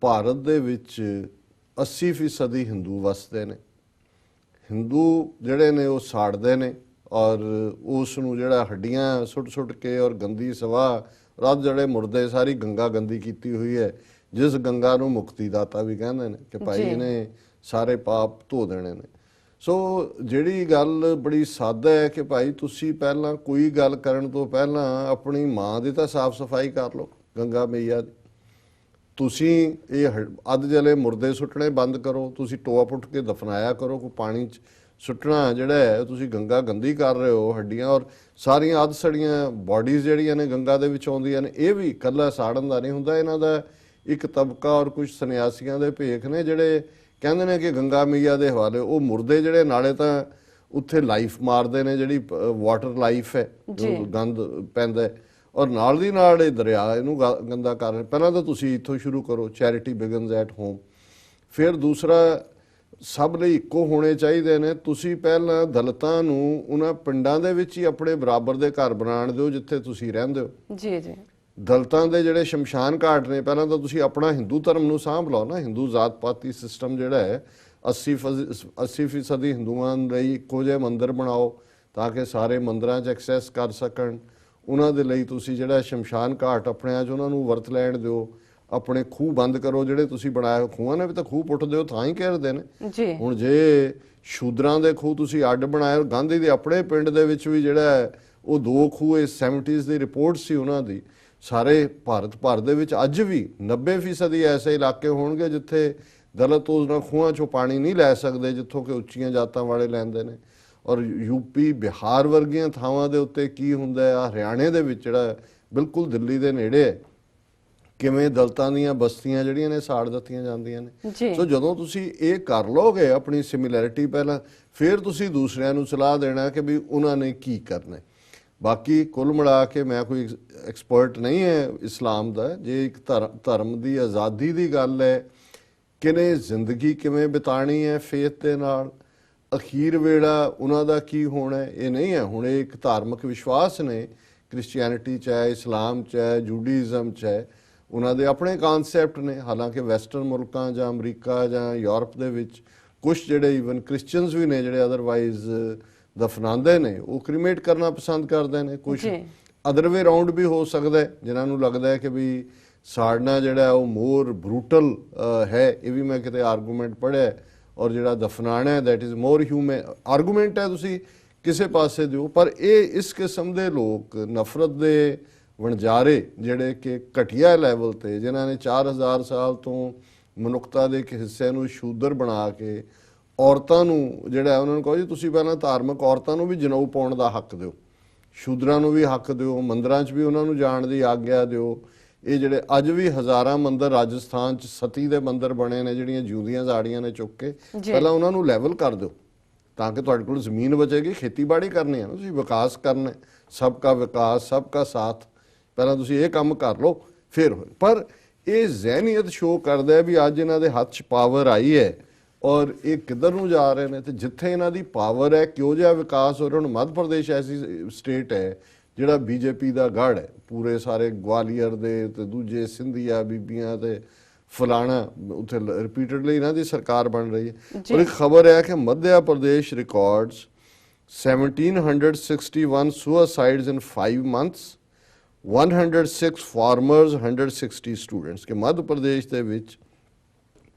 ਭਾਰਤ ਦੇ ਵਿੱਚ 80% ਹੀ ਹਿੰਦੂ ਵਸਦੇ ਨੇ। ਹਿੰਦੂ ਜਿਹੜੇ ਨੇ ਉਹ ਸਾੜਦੇ ਨੇ ਔਰ ਉਸ ਨੂੰ ਜਿਹੜਾ ਹੱਡੀਆਂ ਸੁੱਟ ਕੇ ਔਰ ਗੰਦੀ ਸਵਾਹ ਰੱਦ ਜਿਹੜੇ ਮੁਰਦੇ ਸਾਰੀ ਗੰਗਾ ਗੰਦੀ ਕੀਤੀ ਹੋਈ ਹੈ, ਜਿਸ ਗੰਗਾ ਨੂੰ ਮੁਕਤੀ ਦਾਤਾ ਵੀ ਕਹਿੰਦੇ ਨੇ ਕਿ ਭਾਈ ਇਹਨੇ ਸਾਰੇ ਪਾਪ ਧੋ ਦੇਣੇ ਨੇ। ਸੋ ਜਿਹੜੀ ਗੱਲ ਬੜੀ ਸਾਦਾ ਹੈ ਕਿ ਭਾਈ ਤੁਸੀਂ ਪਹਿਲਾਂ ਕੋਈ ਗੱਲ ਕਰਨ ਤੋਂ ਪਹਿਲਾਂ ਆਪਣੀ ਮਾਂ ਦੀ ਤਾਂ ਸਾਫ਼ ਸਫਾਈ ਕਰ ਲਓ, ਗੰਗਾ ਮਈਆ ਦੀ। ਤੁਸੀਂ ਇਹ ਅੱਧ ਜਲੇ ਮੁਰਦੇ ਸੁੱਟਣੇ ਬੰਦ ਕਰੋ, ਤੁਸੀਂ ਟੋਆ ਪੁੱਟ ਕੇ ਦਫਨਾਇਆ ਕਰੋ, ਕੋਈ ਪਾਣੀ 'ਚ ਸੁੱਟਣਾ ਜਿਹੜਾ ਹੈ ਤੁਸੀਂ ਗੰਗਾ ਗੰਦੀ ਕਰ ਰਹੇ ਹੋ। ਹੱਡੀਆਂ ਔਰ ਸਾਰੀਆਂ ਅੱਧ ਸੜੀਆਂ ਬਾਡੀਜ਼ ਜਿਹੜੀਆਂ ਨੇ ਗੰਗਾ ਦੇ ਵਿੱਚ ਆਉਂਦੀਆਂ ਨੇ, ਇਹ ਵੀ ਇਕੱਲਾ ਸਾੜਨ ਦਾ ਨਹੀਂ ਹੁੰਦਾ। ਇਹਨਾਂ ਦਾ ਇੱਕ ਤਬਕਾ ਔਰ ਕੁਝ ਸੰਨਿਆਸੀਆਂ ਦੇ ਭੇਖ ਨੇ ਜਿਹੜੇ ਕਹਿੰਦੇ ਨੇ ਕਿ ਗੰਗਾ ਮਈਆ ਦੇ ਹਵਾਲੇ ਉਹ ਮੁਰਦੇ ਜਿਹੜੇ ਨਾਲੇ ਤਾਂ ਉੱਥੇ ਲਾਈਫ ਮਾਰਦੇ ਨੇ, ਜਿਹੜੀ ਵਾਟਰ ਲਾਈਫ ਹੈ ਜੋ ਗੰਦ ਪੈਂਦਾ, ਔਰ ਨਾਲ ਦੀ ਨਾਲ ਇਹ ਦਰਿਆ ਇਹਨੂੰ ਗੰਦਾ ਕਰ ਰਹੇ। ਪਹਿਲਾਂ ਤਾਂ ਤੁਸੀਂ ਇੱਥੋਂ ਸ਼ੁਰੂ ਕਰੋ, ਚੈਰਿਟੀ ਬਿਗਨਸ ਐਟ ਹੋਮ। ਫਿਰ ਦੂਸਰਾ, ਸਭ ਲਈ ਇੱਕੋ ਹੋਣੇ ਚਾਹੀਦੇ ਨੇ। ਤੁਸੀਂ ਪਹਿਲਾਂ ਦਲਿਤਾਂ ਨੂੰ ਉਹਨਾਂ ਪਿੰਡਾਂ ਦੇ ਵਿੱਚ ਹੀ ਆਪਣੇ ਬਰਾਬਰ ਦੇ ਘਰ ਬਣਾਉਣ ਦਿਓ ਜਿੱਥੇ ਤੁਸੀਂ ਰਹਿੰਦੇ ਹੋ। ਜੀ ਜੀ। ਦਲਿਤਾਂ ਦੇ ਜਿਹੜੇ ਸ਼ਮਸ਼ਾਨ ਘਾਟ ਨੇ, ਪਹਿਲਾਂ ਤਾਂ ਤੁਸੀਂ ਆਪਣਾ ਹਿੰਦੂ ਧਰਮ ਨੂੰ ਸਾਂਭ ਲਓ ਨਾ। ਹਿੰਦੂ ਜ਼ਾਤ ਪਾਤੀ ਸਿਸਟਮ ਜਿਹੜਾ ਹੈ 80% ਹਿੰਦੂਆਂ ਲਈ ਇੱਕੋ ਜਿਹੇ ਮੰਦਿਰ ਬਣਾਓ ਤਾਂ ਕਿ ਸਾਰੇ ਮੰਦਿਰਾਂ 'ਚ ਐਕਸੈਸ ਕਰ ਸਕਣ। ਉਹਨਾਂ ਦੇ ਲਈ ਤੁਸੀਂ ਜਿਹੜਾ ਸ਼ਮਸ਼ਾਨ ਘਾਟ ਆਪਣਿਆਂ 'ਚ ਉਹਨਾਂ ਨੂੰ ਵਰਤ ਲੈਣ ਦਿਓ। ਆਪਣੇ ਖੂਹ ਬੰਦ ਕਰੋ ਜਿਹੜੇ ਤੁਸੀਂ ਬਣਾਏ ਖੂਹਾਂ ਨੇ, ਵੀ ਤਾਂ ਖੂਹ ਪੁੱਟ ਦਿਓ, ਥਾਂ ਹੀ ਘੇਰਦੇ ਨੇ ਜੀ। ਹੁਣ ਜੇ ਸ਼ੂਦਰਾਂ ਦੇ ਖੂਹ ਤੁਸੀਂ ਅੱਡ ਬਣਾਏ, ਗਾਂਧੀ ਦੇ ਆਪਣੇ ਪਿੰਡ ਦੇ ਵਿੱਚ ਵੀ ਜਿਹੜਾ ਹੈ ਉਹ 2 ਖੂਹ 70s ਦੀ ਰਿਪੋਰਟ ਸੀ ਉਹਨਾਂ ਦੀ। ਸਾਰੇ ਭਾਰਤ ਭਰ ਦੇ ਵਿੱਚ ਅੱਜ ਵੀ 90% ਐਸੇ ਇਲਾਕੇ ਹੋਣਗੇ ਜਿੱਥੇ ਦਲਿਤ ਉਹਨਾਂ ਖੂਹਾਂ 'ਚੋਂ ਪਾਣੀ ਨਹੀਂ ਲੈ ਸਕਦੇ ਜਿੱਥੋਂ ਕਿ ਉੱਚੀਆਂ ਜਾਤਾਂ ਵਾਲੇ ਲੈਂਦੇ ਨੇ। ਔਰ ਯੂਪੀ ਬਿਹਾਰ ਵਰਗੀਆਂ ਥਾਵਾਂ ਦੇ ਉੱਤੇ ਕੀ ਹੁੰਦਾ ਹੈ, ਹਰਿਆਣੇ ਦੇ ਵਿੱਚ ਜਿਹੜਾ ਬਿਲਕੁਲ ਦਿੱਲੀ ਦੇ ਨੇੜੇ ਹੈ, ਕਿਵੇਂ ਦਲਿਤਾਂ ਦੀਆਂ ਬਸਤੀਆਂ ਜਿਹੜੀਆਂ ਨੇ ਸਾੜ ਦਿੱਤੀਆਂ ਜਾਂਦੀਆਂ ਨੇ। ਸੋ ਜਦੋਂ ਤੁਸੀਂ ਇਹ ਕਰ ਲੋਗੇ ਆਪਣੀ ਸਿਮਿਲੈਰਿਟੀ ਪਹਿਲਾਂ, ਫਿਰ ਤੁਸੀਂ ਦੂਸਰਿਆਂ ਨੂੰ ਸਲਾਹ ਦੇਣਾ ਕਿ ਵੀ ਉਹਨਾਂ ਨੇ ਕੀ ਕਰਨਾ। ਬਾਕੀ ਕੁੱਲ ਮਿਲਾ ਕੇ ਮੈਂ ਕੋਈ ਐਕਸਪਰਟ ਨਹੀਂ ਹੈ ਇਸਲਾਮ ਦਾ। ਜੇ ਇੱਕ ਧਰਮ ਦੀ ਆਜ਼ਾਦੀ ਦੀ ਗੱਲ ਹੈ, ਕਿਨੇ ਜ਼ਿੰਦਗੀ ਕਿਵੇਂ ਬਿਤਾਣੀ ਹੈ ਫੇਥ ਦੇ ਨਾਲ, ਅਖੀਰ ਵੇਲਾ ਉਹਨਾਂ ਦਾ ਕੀ ਹੋਣਾ, ਇਹ ਨਹੀਂ ਹੈ। ਹੁਣ ਇਹ ਇੱਕ ਧਾਰਮਿਕ ਵਿਸ਼ਵਾਸ ਨੇ, ਕ੍ਰਿਸਚੀਅਨਿਟੀ 'ਚ ਹੈ, ਇਸਲਾਮ 'ਚ ਹੈ, ਜੂਡਿਜ਼ਮ 'ਚ ਹੈ, ਉਹਨਾਂ ਦੇ ਆਪਣੇ ਕਨਸੈਪਟ ਨੇ। ਹਾਲਾਂਕਿ ਵੈਸਟਰਨ ਮੁਲਕਾਂ ਜਾਂ ਅਮਰੀਕਾ ਜਾਂ ਯੂਰਪ ਦੇ ਵਿੱਚ ਕੁਝ ਜਿਹੜੇ ਈਵਨ ਕ੍ਰਿਸਚੀਅਨਸ ਵੀ ਨੇ ਜਿਹੜੇ ਅਦਰਵਾਈਜ਼ ਦਫਨਾਉਂਦੇ ਨੇ, ਉਹ ਕ੍ਰੀਮੇਟ ਕਰਨਾ ਪਸੰਦ ਕਰਦੇ ਨੇ। ਕੁਝ ਅਦਰ ਵੇ ਰਾਉਂਡ ਵੀ ਹੋ ਸਕਦਾ ਹੈ, ਜਿਨ੍ਹਾਂ ਨੂੰ ਲੱਗਦਾ ਹੈ ਕਿ ਵੀ ਸਾੜਨਾ ਜਿਹੜਾ ਉਹ ਮੋਰ ਬਰੂਟਲ ਹੈ। ਇਹ ਵੀ ਮੈਂ ਕਿਤੇ ਆਰਗੂਮੈਂਟ ਪੜ੍ਹਿਆ। ਔਰ ਜਿਹੜਾ ਦਫਨਾਣਾ that is more human argument ਹੈ, ਤੁਸੀਂ ਕਿਸੇ ਪਾਸੇ ਦਿਓ। ਪਰ ਇਹ ਇਸ ਕਿਸਮ ਦੇ ਲੋਕ ਨਫ਼ਰਤ ਦੇ ਵਣਜਾਰੇ ਜਿਹੜੇ ਕਿ ਘਟੀਆ ਲੈਵਲ ਤੇ, ਜਿਨ੍ਹਾਂ ਨੇ 4000 ਸਾਲ ਤੋਂ ਮਨੁੱਖਤਾ ਦੇ ਇੱਕ ਹਿੱਸੇ ਨੂੰ ਸ਼ੂਦਰ ਬਣਾ ਕੇ ਔਰਤਾਂ ਨੂੰ ਜਿਹੜਾ ਉਹਨਾਂ ਨੂੰ ਕਹੋ ਜੀ ਤੁਸੀਂ ਪਹਿਲਾਂ ਧਾਰਮਿਕ ਔਰਤਾਂ ਨੂੰ ਵੀ ਜਨੇਊ ਪਾਉਣ ਦਾ ਹੱਕ ਦਿਓ, ਸ਼ੂਦਰਾਂ ਨੂੰ ਵੀ ਹੱਕ ਦਿਓ, ਮੰਦਿਰਾਂ 'ਚ ਵੀ ਉਹਨਾਂ ਨੂੰ ਜਾਣ ਦੀ ਆਗਿਆ ਦਿਓ। ਇਹ ਜਿਹੜੇ ਅੱਜ ਵੀ ਹਜ਼ਾਰਾਂ ਮੰਦਿਰ ਰਾਜਸਥਾਨ 'ਚ ਸਤੀ ਦੇ ਮੰਦਿਰ ਬਣੇ ਨੇ ਜਿਹੜੀਆਂ ਜਿਉਂਦੀਆਂ ਜ਼ਾੜੀਆਂ ਨੇ ਚੁੱਕ ਕੇ, ਪਹਿਲਾਂ ਉਹਨਾਂ ਨੂੰ ਲੈਵਲ ਕਰ ਦਿਓ ਤਾਂ ਕਿ ਤੁਹਾਡੇ ਕੋਲ ਜ਼ਮੀਨ ਬਚੇਗੀ। ਖੇਤੀਬਾੜੀ ਕਰਨੀ ਹੈ, ਤੁਸੀਂ ਵਿਕਾਸ ਕਰਨਾ, ਸਭ ਕਾ ਵਿਕਾਸ ਸਭ ਕਾ ਸਾਥ, ਪਹਿਲਾਂ ਤੁਸੀਂ ਇਹ ਕੰਮ ਕਰ ਲਓ ਫਿਰ ਹੋਏ। ਪਰ ਇਹ ਜ਼ਹਿਨੀਅਤ ਸ਼ੋਅ ਕਰਦਾ ਹੈ ਵੀ ਅੱਜ ਇਹਨਾਂ ਦੇ ਹੱਥ 'ਚ ਪਾਵਰ ਆਈ ਹੈ ਔਰ ਇਹ ਕਿੱਧਰ ਨੂੰ ਜਾ ਰਹੇ ਨੇ। ਤੇ ਜਿੱਥੇ ਇਹਨਾਂ ਦੀ ਪਾਵਰ ਹੈ, ਕਿਉਂ ਜਿਹਾ ਵਿਕਾਸ ਹੋ ਰਿਹਾ। ਹੁਣ ਮੱਧ ਪ੍ਰਦੇਸ਼ ਐਸੀ ਸਟੇਟ ਹੈ ਜਿਹੜਾ ਬੀਜੇਪੀ ਦਾ ਗੜ੍ਹ ਹੈ, ਪੂਰੇ ਸਾਰੇ ਗਵਾਲੀਅਰ ਦੇ ਤੇ ਦੂਜੇ ਸਿੰਧੀਆ ਬੀਬੀਆਂ ਤੇ ਫਲਾਣਾ ਉੱਥੇ ਰਿਪੀਟਡਲੀ ਇਹਨਾਂ ਦੀ ਸਰਕਾਰ ਬਣ ਰਹੀ ਹੈ। ਪਰ ਇੱਕ ਖਬਰ ਹੈ ਕਿ ਮੱਧ ਪ੍ਰਦੇਸ਼ ਰਿਕਾਰਡਸ 1761 ਸੁਸਾਈਡਸ ਇਨ 5 months, 106 ਫਾਰਮਰਸ, 160 ਸਟੂਡੈਂਟਸ। ਕਿ ਮੱਧ ਪ੍ਰਦੇਸ਼ ਦੇ ਵਿੱਚ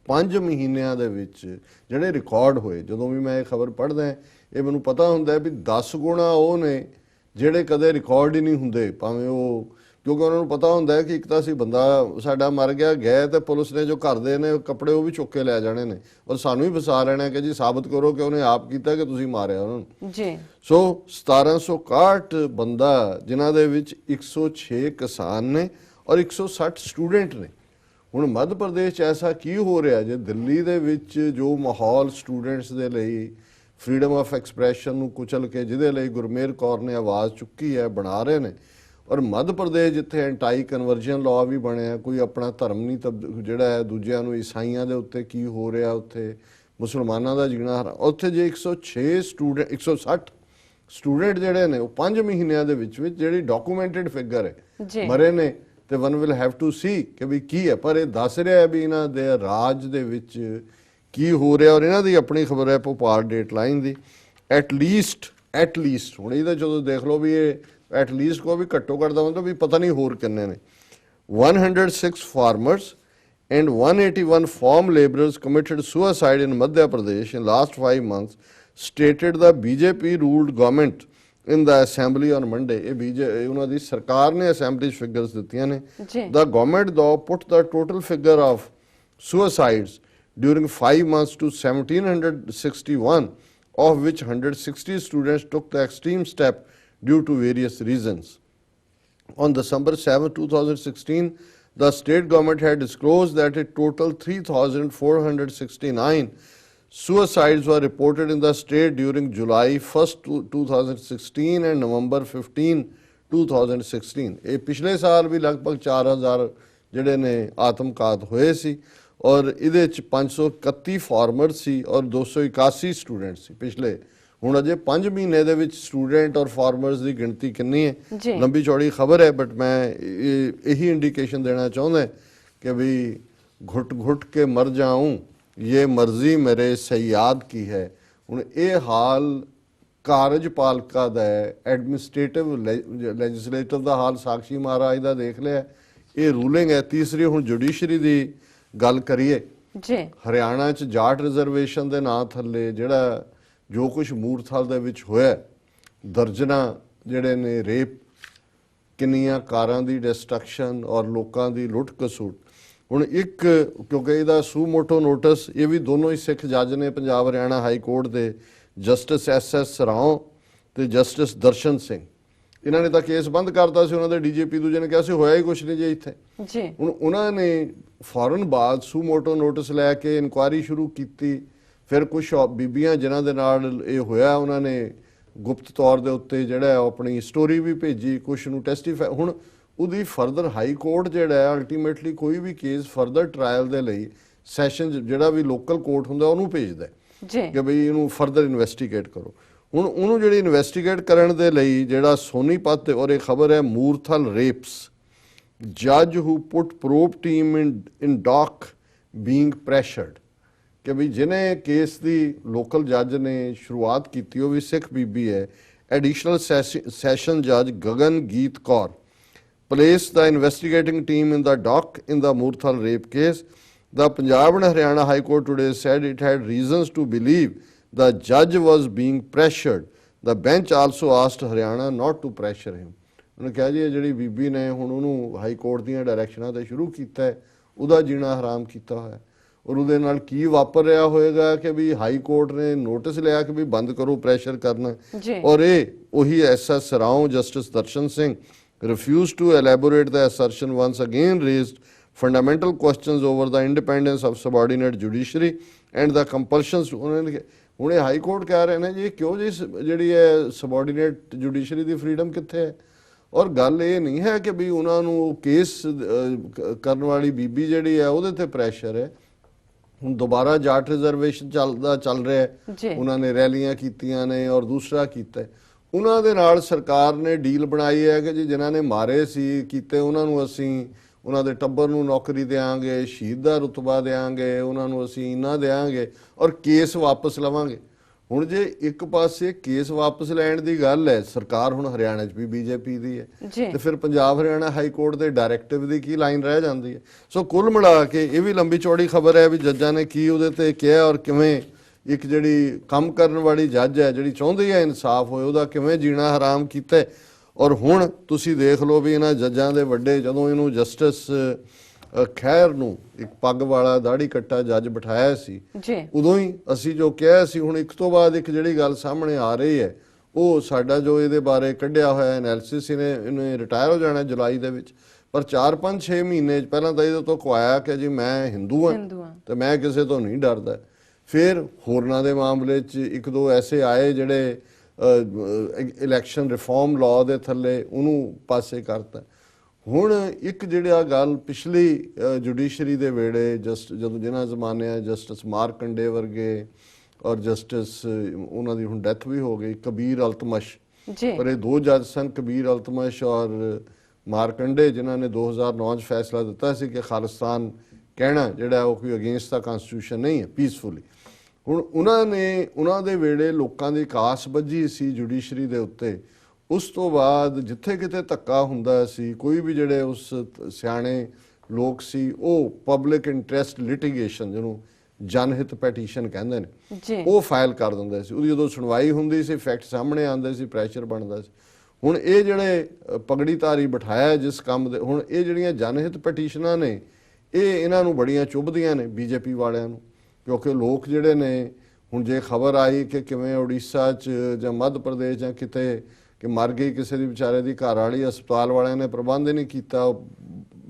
5 ਮਹੀਨਿਆਂ ਦੇ ਵਿੱਚ ਜਿਹੜੇ ਰਿਕਾਰਡ ਹੋਏ। ਜਦੋਂ ਵੀ ਮੈਂ ਇਹ ਖਬਰ ਪੜ੍ਹਦਾ ਇਹ ਮੈਨੂੰ ਪਤਾ ਹੁੰਦਾ ਵੀ 10 ਗੁਣਾ ਉਹ ਨੇ ਜਿਹੜੇ ਕਦੇ ਰਿਕਾਰਡ ਹੀ ਨਹੀਂ ਹੁੰਦੇ, ਭਾਵੇਂ ਉਹ, ਕਿਉਂਕਿ ਉਹਨਾਂ ਨੂੰ ਪਤਾ ਹੁੰਦਾ ਕਿ ਇੱਕ ਤਾਂ ਅਸੀਂ ਬੰਦਾ ਸਾਡਾ ਮਰ ਗਿਆ, ਗਏ ਤੇ ਪੁਲਿਸ ਨੇ ਜੋ ਘਰ ਦੇ ਨੇ ਕੱਪੜੇ ਉਹ ਵੀ ਚੁੱਕ ਕੇ ਲੈ ਜਾਣੇ ਨੇ ਔਰ ਸਾਨੂੰ ਹੀ ਫਸਾ ਲੈਣਾ ਕਿ ਜੀ ਸਾਬਤ ਕਰੋ ਕਿ ਉਹਨੇ ਆਪ ਕੀਤਾ ਕਿ ਤੁਸੀਂ ਮਾਰਿਆ ਉਹਨਾਂ ਨੂੰ ਜੀ। ਸੋ 1761 ਬੰਦਾ, ਜਿਨ੍ਹਾਂ ਦੇ ਵਿੱਚ 106 ਕਿਸਾਨ ਨੇ ਔਰ 160 ਸਟੂਡੈਂਟ ਨੇ। ਹੁਣ ਮੱਧ ਪ੍ਰਦੇਸ਼ 'ਚ ਐਸਾ ਕੀ ਹੋ ਰਿਹਾ ਜੇ ਦਿੱਲੀ ਦੇ ਵਿੱਚ ਜੋ ਮਾਹੌਲ ਸਟੂਡੈਂਟਸ ਦੇ ਲਈ ਫਰੀडम ਆਫ ਐਕਸਪ੍ਰੈਸ਼ਨ ਨੂੰ ਕੁਚਲ ਕੇ, ਜਿਹਦੇ ਲਈ ਗੁਰਮੇਰ ਕੌਰ ਨੇ ਆਵਾਜ਼ ਚੁੱਕੀ ਹੈ, ਬਣਾ ਰਹੇ ਨੇ, ਔਰ ਮੱਧ ਪ੍ਰਦੇਸ਼ ਜਿੱਥੇ ਐਂਟਾਈ ਕਨਵਰਜਨ ਲਾਅ ਵੀ ਬਣਿਆ, ਕੋਈ ਆਪਣਾ ਧਰਮ ਨਹੀਂ ਜਿਹੜਾ ਹੈ ਦੂਜਿਆਂ ਨੂੰ, ਈਸਾਈਆਂ ਦੇ ਉੱਤੇ ਕੀ ਹੋ ਰਿਹਾ ਉੱਥੇ, ਮੁਸਲਮਾਨਾਂ ਦਾ ਜੀਣਾ ਹਰਾਮ। ਉੱਥੇ ਜੇ 160 ਸਟੂਡੈਂਟ ਜਿਹੜੇ ਨੇ ਉਹ 5 ਮਹੀਨਿਆਂ ਦੇ ਵਿੱਚ ਜਿਹੜੀ ਡਾਕੂਮੈਂਟਡ ਫਿਗਰ ਹੈ ਮਰੇ ਨੇ, ਤੇ one will have to see ਕਿ ਵੀ ਕੀ ਹੈ। ਪਰ ਇਹ ਦੱਸ ਰਿਹਾ ਹੈ ਵੀ ਇਹਨਾਂ ਦੇ ਰਾਜ ਦੇ ਵਿੱਚ ਕੀ ਹੋ ਰਿਹਾ, ਔਰ ਇਹਨਾਂ ਦੀ ਆਪਣੀ ਖਬਰ ਹੈ Bhopal dateline the. At least ਹੁਣ ਇਹਦਾ ਜਦੋਂ ਦੇਖ ਲਓ ਵੀ ਇਹ ਐਟ ਲੀਸਟ ਕੋ ਵੀ ਘੱਟੋ ਘੱਟ ਦਾ ਮਤਲਬ ਵੀ ਪਤਾ ਨਹੀਂ ਹੋਰ ਕਿੰਨੇ ਨੇ। 106 farmers and 181 farm laborers committed suicide in Madhya Pradesh in last 5 months, stated the BJP ruled government in the assembly on Monday। ਉਹਨਾਂ ਦੀ ਸਰਕਾਰ ਨੇ ਅਸੈਂਬਲੀ 'ਚ ਫਿਗਰਸ ਦਿੱਤੀਆਂ ਨੇ। The government though put the total figure of suicides during 5 months to 1761, of which 160 students took the extreme step due to various reasons. On December 7, 2016, the state government had disclosed that a total 3,469 suicides were reported in the state during July 1st, 2016 and November 15, 2016। ਇਹ ਪਿਛਲੇ ਸਾਲ ਵੀ ਲਗਭਗ 4,000 ਜਿਹੜੇ ਨੇ ਆਤਮਘਾਤ ਹੋਏ ਸੀ, ਔਰ ਇਹਦੇ ਚ 531 ਫਾਰਮਰ ਸੀ ਔਰ 281 ਸਟੂਡੈਂਟ ਸੀ ਪਿਛਲੇ। ਹੁਣ ਅਜੇ 5 ਮਹੀਨੇ ਦੇ ਵਿੱਚ ਸਟੂਡੈਂਟ ਔਰ ਫਾਰਮਰਸ ਦੀ ਗਿਣਤੀ ਕਿੰਨੀ ਹੈ, ਲੰਬੀ ਚੌੜੀ ਖਬਰ ਹੈ, ਬਟ ਮੈਂ ਇਹੀ ਇੰਡੀਕੇਸ਼ਨ ਦੇਣਾ ਚਾਹੁੰਦਾ ਕਿ ਵੀ ਘੁੱਟ ਘੁੱਟ ਕੇ ਮਰ ਜਾਊਂ ਇਹ ਮਰਜ਼ੀ ਮੇਰੇ ਸਯਾਦ ਕੀ ਹੈ। ਹੁਣ ਇਹ ਹਾਲ ਕਾਰਜਪਾਲਿਕਾ ਦਾ ਹੈ, ਐਡਮਿਨਿਸਟ੍ਰੇਟਿਵ ਲੈਜਿਸਲੇਟਿਵ ਦਾ ਹਾਲ ਸਾਕਸ਼ੀ ਮਹਾਰਾਜ ਦਾ ਦੇਖ ਲਿਆ, ਇਹ ਰੂਲਿੰਗ ਹੈ। ਤੀਸਰੀ ਹੁਣ ਜੁਡੀਸ਼ਰੀ ਦੀ ਗੱਲ ਕਰੀਏ ਜੀ। ਹਰਿਆਣਾ 'ਚ ਜਾਟ ਰਿਜ਼ਰਵੇਸ਼ਨ ਦੇ ਨਾਂ ਥੱਲੇ ਜਿਹੜਾ ਜੋ ਕੁਝ ਮੂਰਥਲ ਦੇ ਵਿੱਚ ਹੋਇਆ, ਦਰਜਨਾਂ ਜਿਹੜੇ ਨੇ ਰੇਪ, ਕਿੰਨੀਆਂ ਕਾਰਾਂ ਦੀ ਡਿਸਟਰਕਸ਼ਨ ਔਰ ਲੋਕਾਂ ਦੀ ਲੁੱਟ ਖਸੁੱਟ। ਹੁਣ ਇੱਕ ਕਿਉਂਕਿ ਇਹਦਾ ਸੂ ਮੋਟੋ ਨੋਟਿਸ ਇਹ ਵੀ ਦੋਨੋਂ ਹੀ ਸਿੱਖ ਜੱਜ ਨੇ ਪੰਜਾਬ ਹਰਿਆਣਾ ਹਾਈ ਕੋਰਟ ਦੇ, ਜਸਟਿਸ SS ਰਾਓ ਤੇ ਜਸਟਿਸ ਦਰਸ਼ਨ ਸਿੰਘ, ਇਹਨਾਂ ਨੇ ਤਾਂ ਕੇਸ ਬੰਦ ਕਰਤਾ ਸੀ। ਉਹਨਾਂ ਦੇ DGP ਦੂਜੇ ਨੇ ਕਿਹਾ ਸੀ ਹੋਇਆ ਹੀ ਕੁਛ ਨਹੀਂ ਜੇ ਇੱਥੇ ਜੀ। ਹੁਣ ਉਹਨਾਂ ਨੇ ਫੌਰਨ ਬਾਅਦ ਸੂ ਮੋਟੋ ਨੋਟਿਸ ਲੈ ਕੇ ਇਨਕੁਆਇਰੀ ਸ਼ੁਰੂ ਕੀਤੀ। ਫਿਰ ਕੁਛ ਬੀਬੀਆਂ ਜਿਨ੍ਹਾਂ ਦੇ ਨਾਲ ਇਹ ਹੋਇਆ ਉਹਨਾਂ ਨੇ ਗੁਪਤ ਤੌਰ ਦੇ ਉੱਤੇ ਜਿਹੜਾ ਆਪਣੀ ਸਟੋਰੀ ਵੀ ਭੇਜੀ, ਕੁਛ ਨੂੰ ਟੈਸਟੀਫਾਈ। ਹੁਣ ਉਹਦੀ ਫਰਦਰ ਹਾਈ ਕੋਰਟ ਜਿਹੜਾ ਹੈ ਅਲਟੀਮੇਟਲੀ ਕੋਈ ਵੀ ਕੇਸ ਫਰਦਰ ਟ੍ਰਾਇਲ ਦੇ ਲਈ ਸੈਸ਼ਨ ਜਿਹੜਾ ਵੀ ਲੋਕਲ ਕੋਰਟ ਹੁੰਦਾ ਉਹਨੂੰ ਭੇਜਦਾ ਕਿ ਬਈ ਇਹਨੂੰ ਫਰਦਰ ਇਨਵੈਸਟੀਗੇਟ ਕਰੋ। ਹੁਣ ਉਹਨੂੰ ਜਿਹੜੀ ਇਨਵੈਸਟੀਗੇਟ ਕਰਨ ਦੇ ਲਈ ਜਿਹੜਾ ਸੋਨੀਪਤ, ਔਰ ਇਹ ਖਬਰ ਹੈ ਮੂਰਥਲ ਰੇਪਸ, ਜੱਜ ਹੂ ਪੁੱਟ ਪ੍ਰੋਬ ਟੀਮ ਇਨ ਡਾਕ ਬੀਇੰਗ ਪ੍ਰੈਸ਼ਰਡ, ਕਿ ਵੀ ਜਿਹਨੇ ਕੇਸ ਦੀ ਲੋਕਲ ਜੱਜ ਨੇ ਸ਼ੁਰੂਆਤ ਕੀਤੀ ਉਹ ਵੀ ਸਿੱਖ ਬੀਬੀ ਹੈ। ਐਡੀਸ਼ਨਲ ਸੈਸ਼ਨ ਜੱਜ ਗਗਨਗੀਤ Kaur placed the investigating team in the dock in the Moorthal rape case. The Punjab and Haryana High Court today said it had reasons to believe the judge was being pressured. The bench also asked Haryana not to pressure him. ਉਹਨੇ ਕਿਹਾ ਜੀ ਇਹ ਜਿਹੜੀ ਬੀਬੀ ਨੇ ਹੁਣ ਉਹਨੂੰ high court ਦੀਆਂ ਡਾਇਰੈਕਸ਼ਨਾਂ ਤੇ ਸ਼ੁਰੂ ਕੀਤਾ ਹੈ, ਉਹਦਾ ਜੀਣਾ ਹਰਾਮ ਕੀਤਾ ਹੋਇਆ, ਔਰ ਉਹਦੇ ਨਾਲ ਕੀ ਵਾਪਰ ਰਿਹਾ ਹੋਏਗਾ ਕਿ ਵੀ ਹਾਈ ਕੋਰਟ ਨੇ ਨੋਟਿਸ ਲਿਆ ਕਿ ਵੀ ਬੰਦ ਕਰੋ ਪ੍ਰੈਸ਼ਰ ਕਰਨਾ, ਔਰ ਇਹ ਉਹੀ SS Rao justice Darshan Singh refused to elaborate the assertion, once again raised fundamental questions over the independence of subordinate judiciary and the compulsions to। ਹੁਣ ਇਹ ਹਾਈ ਕੋਰਟ ਕਹਿ ਰਹੇ ਨੇ ਜੀ ਕਿਉਂ ਜੀ ਜਿਹੜੀ ਹੈ ਸਬਆਰਡੀਨੇਟ ਜੁਡੀਸ਼ਰੀ ਦੀ ਫਰੀडम ਕਿੱਥੇ ਹੈ। ਔਰ ਗੱਲ ਇਹ ਨਹੀਂ ਹੈ ਕਿ ਵੀ ਉਹਨਾਂ ਨੂੰ ਕੇਸ ਕਰਨ ਵਾਲੀ ਬੀਬੀ ਜਿਹੜੀ ਹੈ ਉਹਦੇ ਤੇ ਪ੍ਰੈਸ਼ਰ ਹੈ। ਹੁਣ ਦੁਬਾਰਾ ਜਾਟ ਰਿਜ਼ਰਵੇਸ਼ਨ ਚੱਲ ਰਿਹਾ ਹੈ, ਉਹਨਾਂ ਨੇ ਰੈਲੀਆਂ ਕੀਤੀਆਂ ਨੇ ਔਰ ਦੂਸਰਾ ਕੀਤਾ ਹੈ। ਉਹਨਾਂ ਦੇ ਨਾਲ ਸਰਕਾਰ ਨੇ ਡੀਲ ਬਣਾਈ ਹੈ ਕਿ ਜੀ ਜਿਨ੍ਹਾਂ ਨੇ ਮਾਰੇ ਸੀ ਕੀਤੇ ਉਹਨਾਂ ਨੂੰ ਅਸੀਂ ਉਹਨਾਂ ਦੇ ਟੱਬਰ ਨੂੰ ਨੌਕਰੀ ਦੇਵਾਂਗੇ, ਸ਼ਹੀਦ ਦਾ ਰੁਤਬਾ ਦੇਵਾਂਗੇ, ਉਹਨਾਂ ਨੂੰ ਅਸੀਂ ਇਨਾ ਦੇਵਾਂਗੇ ਔਰ ਕੇਸ ਵਾਪਸ ਲਵਾਂਗੇ। ਹੁਣ ਜੇ ਇੱਕ ਪਾਸੇ ਕੇਸ ਵਾਪਸ ਲੈਣ ਦੀ ਗੱਲ ਹੈ, ਸਰਕਾਰ ਹੁਣ ਹਰਿਆਣਾ 'ਚ ਵੀ BJP ਦੀ ਹੈ, ਤੇ ਫਿਰ ਪੰਜਾਬ ਹਰਿਆਣਾ ਹਾਈ ਕੋਰਟ ਦੇ ਡਾਇਰੈਕਟਿਵ ਦੀ ਕੀ ਲਾਈਨ ਰਹਿ ਜਾਂਦੀ ਹੈ। ਸੋ ਕੁੱਲ ਮਿਲਾ ਕੇ ਇਹ ਵੀ ਲੰਬੀ ਚੌੜੀ ਖਬਰ ਹੈ ਵੀ ਜੱਜਾਂ ਨੇ ਕੀ ਉਹਦੇ ਤੇ ਕਿਹਾ ਔਰ ਕਿਵੇਂ ਇੱਕ ਜਿਹੜੀ ਕੰਮ ਕਰਨ ਵਾਲੀ ਜੱਜ ਹੈ ਜਿਹੜੀ ਚਾਹੁੰਦੀ ਹੈ ਇਨਸਾਫ ਹੋਏ ਉਹਦਾ ਕਿਵੇਂ ਜੀਣਾ ਹਰਾਮ ਕੀਤਾ। ਔਰ ਹੁਣ ਤੁਸੀਂ ਦੇਖ ਲਓ ਵੀ ਇਹਨਾਂ ਜੱਜਾਂ ਦੇ ਵੱਡੇ ਜਦੋਂ ਇਹਨੂੰ ਜਸਟਿਸ ਖੈਰ ਨੂੰ ਇੱਕ ਪੱਗ ਵਾਲਾ ਦਾੜੀ ਕੱਟਾ ਜੱਜ ਬਿਠਾਇਆ ਸੀ ਉਦੋਂ ਹੀ ਅਸੀਂ ਜੋ ਕਿਹਾ ਸੀ, ਹੁਣ ਇੱਕ ਤੋਂ ਬਾਅਦ ਇੱਕ ਜਿਹੜੀ ਗੱਲ ਸਾਹਮਣੇ ਆ ਰਹੀ ਹੈ ਉਹ ਸਾਡਾ ਜੋ ਇਹਦੇ ਬਾਰੇ ਕੱਢਿਆ ਹੋਇਆ ਐਨਾਲਿਸਿਸ ਇਹਨੇ ਰਿਟਾਇਰ ਹੋ ਜਾਣਾ ਜੁਲਾਈ ਦੇ ਵਿੱਚ, ਪਰ 4-5-6 ਮਹੀਨੇ ਪਹਿਲਾਂ ਤਾਂ ਇਹਦੇ ਤੋਂ ਕਹਾਇਆ ਕਿ ਜੀ ਮੈਂ ਹਿੰਦੂ ਹਾਂ ਤੇ ਮੈਂ ਕਿਸੇ ਤੋਂ ਨਹੀਂ ਡਰਦਾ। ਫਿਰ ਹੋਰਨਾਂ ਦੇ ਮਾਮਲੇ 'ਚ ਇੱਕ ਦੋ ਐਸੇ ਆਏ ਜਿਹੜੇ ਇਲੈਕਸ਼ਨ ਰਿਫਾਰਮ ਲਾਅ ਦੇ ਥੱਲੇ ਉਹਨੂੰ ਪਾਸੇ ਕਰਤਾ। ਹੁਣ ਇੱਕ ਜਿਹੜਾ ਗੱਲ ਪਿਛਲੀ ਜੁਡੀਸ਼ਰੀ ਦੇ ਵੇੜੇ ਜਦੋਂ ਜਿਨ੍ਹਾਂ ਜ਼ਮਾਨਿਆਂ ਜਸਟਿਸ ਮਾਰਕੰਡੇ ਵਰਗੇ ਔਰ ਜਸਟਿਸ ਉਹਨਾਂ ਦੀ ਹੁਣ ਡੈਥ ਵੀ ਹੋ ਗਈ, ਕਬੀਰ ਅਲਤਮਸ਼, ਪਰ ਇਹ ਦੋ ਜੱਜ ਸਨ, ਕਬੀਰ ਅਲਤਮਸ਼ ਔਰ ਮਾਰਕੰਡੇ, ਜਿਨ੍ਹਾਂ ਨੇ 2009 'ਚ ਫੈਸਲਾ ਦਿੱਤਾ ਸੀ ਕਿ ਖਾਲਿਸਤਾਨ ਕਹਿਣਾ ਜਿਹੜਾ ਉਹ ਕੋਈ ਅਗੇਂਸਟ ਦਾ ਕਨਸਟੀਟਿਊਸ਼ਨ ਨਹੀਂ ਹੈ, ਪੀਸਫੁਲੀ। ਹੁਣ ਉਹਨਾਂ ਦੇ ਵੇੜੇ ਲੋਕਾਂ ਦੀ ਕਾਸ ਬੱਝੀ ਸੀ ਜੁਡੀਸ਼ਰੀ ਦੇ ਉੱਤੇ। ਉਸ ਤੋਂ ਬਾਅਦ ਜਿੱਥੇ ਕਿਤੇ ਧੱਕਾ ਹੁੰਦਾ ਸੀ, ਕੋਈ ਵੀ ਜਿਹੜੇ ਉਸ ਸਿਆਣੇ ਲੋਕ ਸੀ ਉਹ ਪਬਲਿਕ ਇੰਟਰਸਟ ਲਿਟੀਗੇਸ਼ਨ, ਜਿਹਨੂੰ ਜਨਹਿਤ ਪੈਟੀਸ਼ਨ ਕਹਿੰਦੇ ਨੇ, ਉਹ ਫਾਈਲ ਕਰ ਦਿੰਦੇ ਸੀ। ਉਹਦੀ ਜਦੋਂ ਸੁਣਵਾਈ ਹੁੰਦੀ ਸੀ, ਫੈਕਟ ਸਾਹਮਣੇ ਆਉਂਦੇ ਸੀ, ਪ੍ਰੈਸ਼ਰ ਬਣਦਾ ਸੀ। ਹੁਣ ਇਹ ਜਿਹੜੇ ਪਗੜੀਧਾਰੀ ਬਿਠਾਇਆ ਜਿਸ ਕੰਮ ਦੇ, ਹੁਣ ਇਹ ਜਿਹੜੀਆਂ ਜਨਹਿਤ ਪੈਟੀਸ਼ਨਾਂ ਨੇ ਇਹ ਇਹਨਾਂ ਨੂੰ ਬੜੀਆਂ ਚੁੱਭਦੀਆਂ ਨੇ ਬੀਜੇਪੀ ਵਾਲਿਆਂ ਨੂੰ, ਕਿਉਂਕਿ ਲੋਕ ਜਿਹੜੇ ਨੇ, ਹੁਣ ਜੇ ਖਬਰ ਆਈ ਕਿ ਕਿਵੇਂ ਉੜੀਸਾ 'ਚ ਜਾਂ ਮੱਧ ਪ੍ਰਦੇਸ਼ ਜਾਂ ਕਿਤੇ ਕਿ ਮਰ ਗਈ ਕਿਸੇ ਦੀ ਵਿਚਾਰੇ ਦੀ ਘਰ ਵਾਲੀ, ਹਸਪਤਾਲ ਵਾਲਿਆਂ ਨੇ ਪ੍ਰਬੰਧ ਨਹੀਂ ਕੀਤਾ,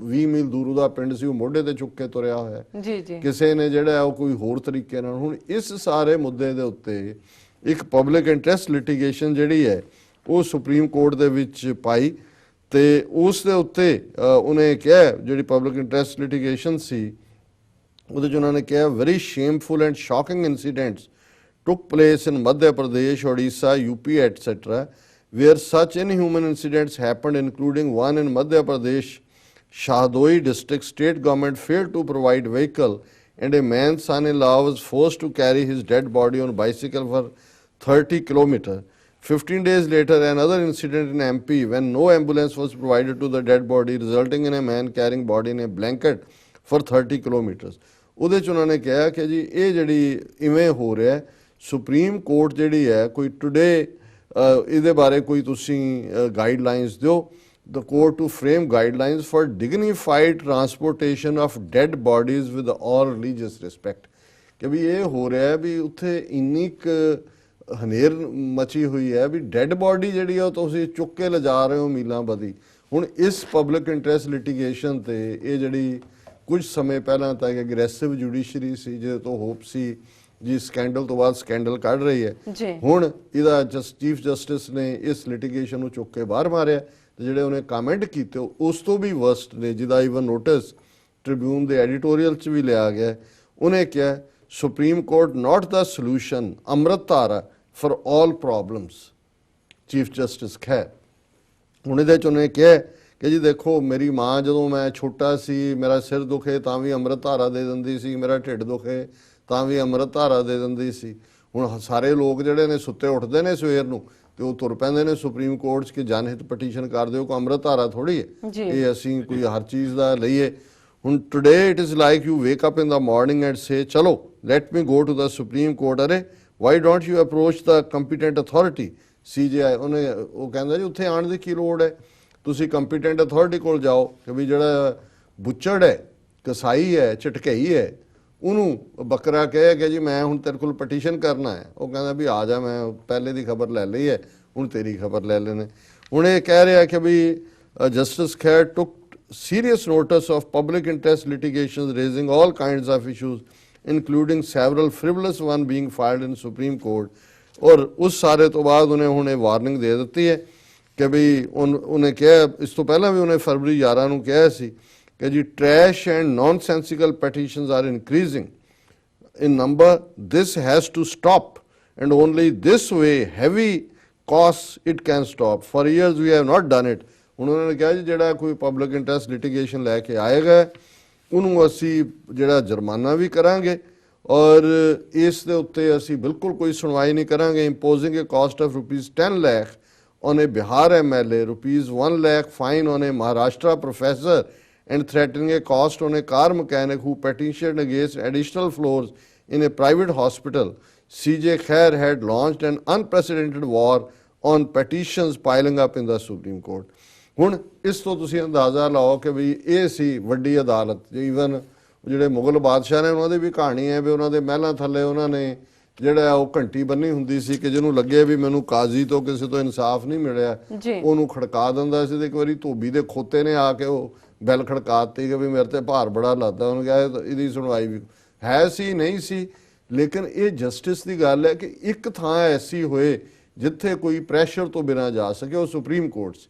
20 ਮੀਲ ਦੂਰ ਦਾ ਪਿੰਡ ਸੀ, ਉਹ ਮੋਢੇ ਤੇ ਚੁੱਕ ਕੇ ਤੁਰਿਆ ਹੋਇਆ ਕਿਸੇ ਨੇ ਜਿਹੜਾ ਉਹ ਕੋਈ ਹੋਰ ਤਰੀਕੇ ਨਾਲ। ਹੁਣ ਇਸ ਸਾਰੇ ਮੁੱਦੇ ਦੇ ਉੱਤੇ ਇੱਕ ਪਬਲਿਕ ਇੰਟਰਸਟ ਲਿਟੀਗੇਸ਼ਨ ਜਿਹੜੀ ਹੈ ਉਹ ਸੁਪਰੀਮ ਕੋਰਟ ਦੇ ਵਿੱਚ ਪਾਈ, ਤੇ ਉਸ ਦੇ ਉੱਤੇ ਉਹਨੇ ਕਿਹਾ, ਜਿਹੜੀ ਪਬਲਿਕ ਇੰਟਰਸਟ ਲਿਟੀਗੇਸ਼ਨ ਸੀ ਉਹਦੇ 'ਚ ਉਹਨਾਂ ਨੇ ਕਿਹਾ, very shameful and shocking incidents took place in Madhya Pradesh, Odisha, UP, etc., where such inhuman incidents happened, including one in Madhya Pradesh, Shahdoi district. State government failed to provide vehicle and a man's son-in-law was forced to carry his dead body on bicycle for 30 kilometers. 15 days later, another incident in MP when no ambulance was provided to the dead body, resulting in a man carrying body in a blanket for 30 kilometers. ਉਹਦੇ 'ਚ ਉਹਨਾਂ ਨੇ ਕਿਹਾ ਕਿ ਜੀ ਇਹ ਜਿਹੜੀ ਇਵੇਂ ਹੋ ਰਿਹਾ, ਸੁਪਰੀਮ ਕੋਰਟ ਜਿਹੜੀ ਹੈ ਕੋਈ ਟੁਡੇ ਇਹਦੇ ਬਾਰੇ ਕੋਈ ਤੁਸੀਂ ਗਾਈਡਲਾਈਨਸ ਦਿਓ, the court to frame guidelines for dignified transportation of dead bodies with all religious respect। ਕਿ ਵੀ ਇਹ ਹੋ ਰਿਹਾ ਵੀ ਉੱਥੇ ਇੰਨੀ ਕੁ ਹਨੇਰ ਮਚੀ ਹੋਈ ਹੈ ਵੀ ਡੈਡ ਬੋਡੀ ਜਿਹੜੀ ਆ ਤੁਸੀਂ ਚੁੱਕ ਕੇ ਲਿਜਾ ਰਹੇ ਹੋ ਮੀਲਾਂ ਬਦੀ। ਹੁਣ ਇਸ ਪਬਲਿਕ ਇੰਟਰਸਟ ਲਿਟੀਗੇਸ਼ਨ ਤੇ ਇਹ ਜਿਹੜੀ ਕੁਝ ਸਮੇਂ ਪਹਿਲਾਂ ਤੱਕ ਐਗਰੈਸਿਵ ਜੁਡੀਸ਼ਰੀ ਸੀ, ਜਿਹਦੇ ਤੋਂ ਹੋਪ ਸੀ ਜੀ ਸਕੈਂਡਲ ਤੋਂ ਬਾਅਦ ਸਕੈਂਡਲ ਕੱਢ ਰਹੀ ਹੈ, ਹੁਣ ਇਹਦਾ ਚੀਫ ਜਸਟਿਸ ਨੇ ਇਸ ਲਿਟੀਗੇਸ਼ਨ ਨੂੰ ਚੁੱਕ ਕੇ ਬਾਹਰ ਮਾਰਿਆ। ਤੇ ਜਿਹੜੇ ਉਹਨੇ ਕਮੈਂਟ ਕੀਤੇ ਉਸ ਤੋਂ ਵੀ ਵਰਸਟ ਨੇ, ਜਿਹਦਾ ਈਵਨ ਨੋਟਿਸ ਟ੍ਰਿਬਿਊਨ ਦੇ ਐਡੀਟੋਰੀਅਲ 'ਚ ਵੀ ਲਿਆ ਗਿਆ। ਉਹਨੇ ਕਿਹਾ ਸੁਪਰੀਮ ਕੋਰਟ ਨਾਟ ਦਾ ਸੋਲੂਸ਼ਨ, ਅੰਮ੍ਰਿਤ ਧਾਰਾ for all problems, chief justice ਖੈਰ। ਹੁਣ ਇਹਦੇ 'ਚ ਉਹਨੇ ਕਿਹਾ ਕਿ ਜੀ ਦੇਖੋ, ਮੇਰੀ ਮਾਂ ਜਦੋਂ ਮੈਂ ਛੋਟਾ ਸੀ, ਮੇਰਾ ਸਿਰ ਦੁਖੇ ਤਾਂ ਵੀ ਅੰਮ੍ਰਿਤ ਧਾਰਾ ਦੇ ਦਿੰਦੀ ਸੀ, ਮੇਰਾ ਢਿੱਡ ਦੁਖੇ ਤਾਂ ਵੀ ਅੰਮ੍ਰਿਤ ਧਾਰਾ ਦੇ ਦਿੰਦੀ ਸੀ। ਹੁਣ ਸਾਰੇ ਲੋਕ ਜਿਹੜੇ ਨੇ ਸੁੱਤੇ ਉੱਠਦੇ ਨੇ ਸਵੇਰ ਨੂੰ ਤੇ ਉਹ ਤੁਰ ਪੈਂਦੇ ਨੇ ਸੁਪਰੀਮ ਕੋਰਟ 'ਚ ਕਿ ਜਨਹਿਤ ਪਟੀਸ਼ਨ ਕਰ ਦਿਓ, ਕੋਈ ਅੰਮ੍ਰਿਤ ਧਾਰਾ ਥੋੜੀ ਹੈ ਇਹ ਅਸੀਂ ਕੋਈ ਹਰ ਚੀਜ਼ ਦਾ ਲਈਏ। ਹੁਣ today it is like you wake up in the morning and say ਚਲੋ let me go to the Supreme Court, ਅਰੇ why don't you approach the competent authority CJI। ਉਹ ਕਹਿੰਦਾ ਜੀ ਉੱਥੇ ਆਉਣ ਦੀ ਕੀ ਲੋੜ ਹੈ, ਤੁਸੀਂ ਕੰਪੀਟੈਂਟ ਅਥਾਰਟੀ ਕੋਲ ਜਾਓ ਕਿ ਵੀ ਜਿਹੜਾ ਬੁੱਚੜ ਹੈ, ਕਸਾਈ ਹੈ, ਝਟਕਈ ਹੈ, ਉਹਨੂੰ ਬੱਕਰਾ ਕਹੇ ਕਿ ਜੀ ਮੈਂ ਹੁਣ ਤੇਰੇ ਕੋਲ ਪਟੀਸ਼ਨ ਕਰਨਾ ਹੈ। ਉਹ ਕਹਿੰਦਾ ਵੀ ਆ ਜਾ, ਮੈਂ ਪਹਿਲੇ ਦੀ ਖਬਰ ਲੈ ਲਈ ਹੈ, ਹੁਣ ਤੇਰੀ ਖਬਰ ਲੈ ਲੈਣੇ। ਹੁਣ ਇਹ ਕਹਿ ਰਿਹਾ ਕਿ ਵੀ Justice Khehar took serious notice of public interest litigations raising all kinds of issues including several frivolous one being filed in Supreme Court. ਔਰ ਉਸ ਸਾਰੇ ਤੋਂ ਬਾਅਦ ਉਹਨੇ ਹੁਣ ਇਹ ਵਾਰਨਿੰਗ ਦੇ ਦਿੱਤੀ ਹੈ ਕਿ ਵੀ ਉਹਨੇ ਕਿਹਾ, ਇਸ ਤੋਂ ਪਹਿਲਾਂ ਵੀ ਉਹਨੇ ਫਰਵਰੀ 11 ਨੂੰ ਕਿਹਾ ਸੀ ਕਿ ਜੀ trash and nonsensical petitions are increasing in number, this has to stop and only this way heavy costs it can stop. For years we have not done it। ਹੁਣ ਉਹਨਾਂ ਨੇ ਕਿਹਾ ਜੀ ਜਿਹੜਾ ਕੋਈ ਪਬਲਿਕ ਇੰਟਰਸਟ ਲਿਟੀਗੇਸ਼ਨ ਲੈ ਕੇ ਆਏਗਾ ਉਹਨੂੰ ਅਸੀਂ ਜਿਹੜਾ ਜੁਰਮਾਨਾ ਵੀ ਕਰਾਂਗੇ ਔਰ ਇਸ ਦੇ ਉੱਤੇ ਅਸੀਂ ਬਿਲਕੁਲ ਕੋਈ ਸੁਣਵਾਈ ਨਹੀਂ ਕਰਾਂਗੇ। imposing a cost of ₹10 lakh on a Bihar MLA, ₹1 lakh fine on a Maharashtra professor and threatening a cost on a car mechanic who petitioned against additional floors in a private hospital। CJ Khair had launched an unprecedented war on petitions piling up in the Supreme Court। ਹੁਣ ਇਸ ਤੋਂ ਤੁਸੀਂ ਅੰਦਾਜ਼ਾ ਲਾਓ ਕਿ ਵੀ ਇਹ ਸੀ ਵੱਡੀ ਅਦਾਲਤ। ਈਵਨ ਜਿਹੜੇ ਮੁਗਲ ਬਾਦਸ਼ਾਹ ਨੇ ਉਹਨਾਂ ਦੀ ਵੀ ਕਹਾਣੀ ਹੈ ਵੀ ਉਹਨਾਂ ਦੇ ਮਹਿਲਾਂ ਥੱਲੇ ਉਹਨਾਂ ਨੇ ਜਿਹੜਾ ਉਹ ਘੰਟੀ ਬੰਨੀ ਹੁੰਦੀ ਸੀ ਕਿ ਜਿਹਨੂੰ ਲੱਗੇ ਵੀ ਮੈਨੂੰ ਕਾਜ਼ੀ ਤੋਂ ਕਿਸੇ ਤੋਂ ਇਨਸਾਫ ਨਹੀਂ ਮਿਲਿਆ, ਉਹਨੂੰ ਖੜਕਾ ਦਿੰਦਾ ਸੀ। ਤੇ ਇੱਕ ਵਾਰੀ ਧੋਬੀ ਦੇ ਖੋਤੇ ਨੇ ਆ ਕੇ ਉਹ ਬੈਲ ਖੜਕਾਤੀ ਕਿ ਵੀ ਮੇਰੇ ਤੇ ਭਾਰ ਬੜਾ ਲੱਗਦਾ। ਉਹਨੂੰ ਕਿਹਾ ਇਹਦੀ ਸੁਣਵਾਈ ਵੀ ਹੈ ਸੀ ਨਹੀਂ ਸੀ, ਲੇਕਿਨ ਇਹ ਜਸਟਿਸ ਦੀ ਗੱਲ ਹੈ ਕਿ ਇੱਕ ਥਾਂ ਐਸੀ ਹੋਏ ਜਿੱਥੇ ਕੋਈ ਪ੍ਰੈਸ਼ਰ ਤੋਂ ਬਿਨਾਂ ਜਾ ਸਕੇ ਉਹ ਸੁਪਰੀਮ ਕੋਰਟ ਸੀ।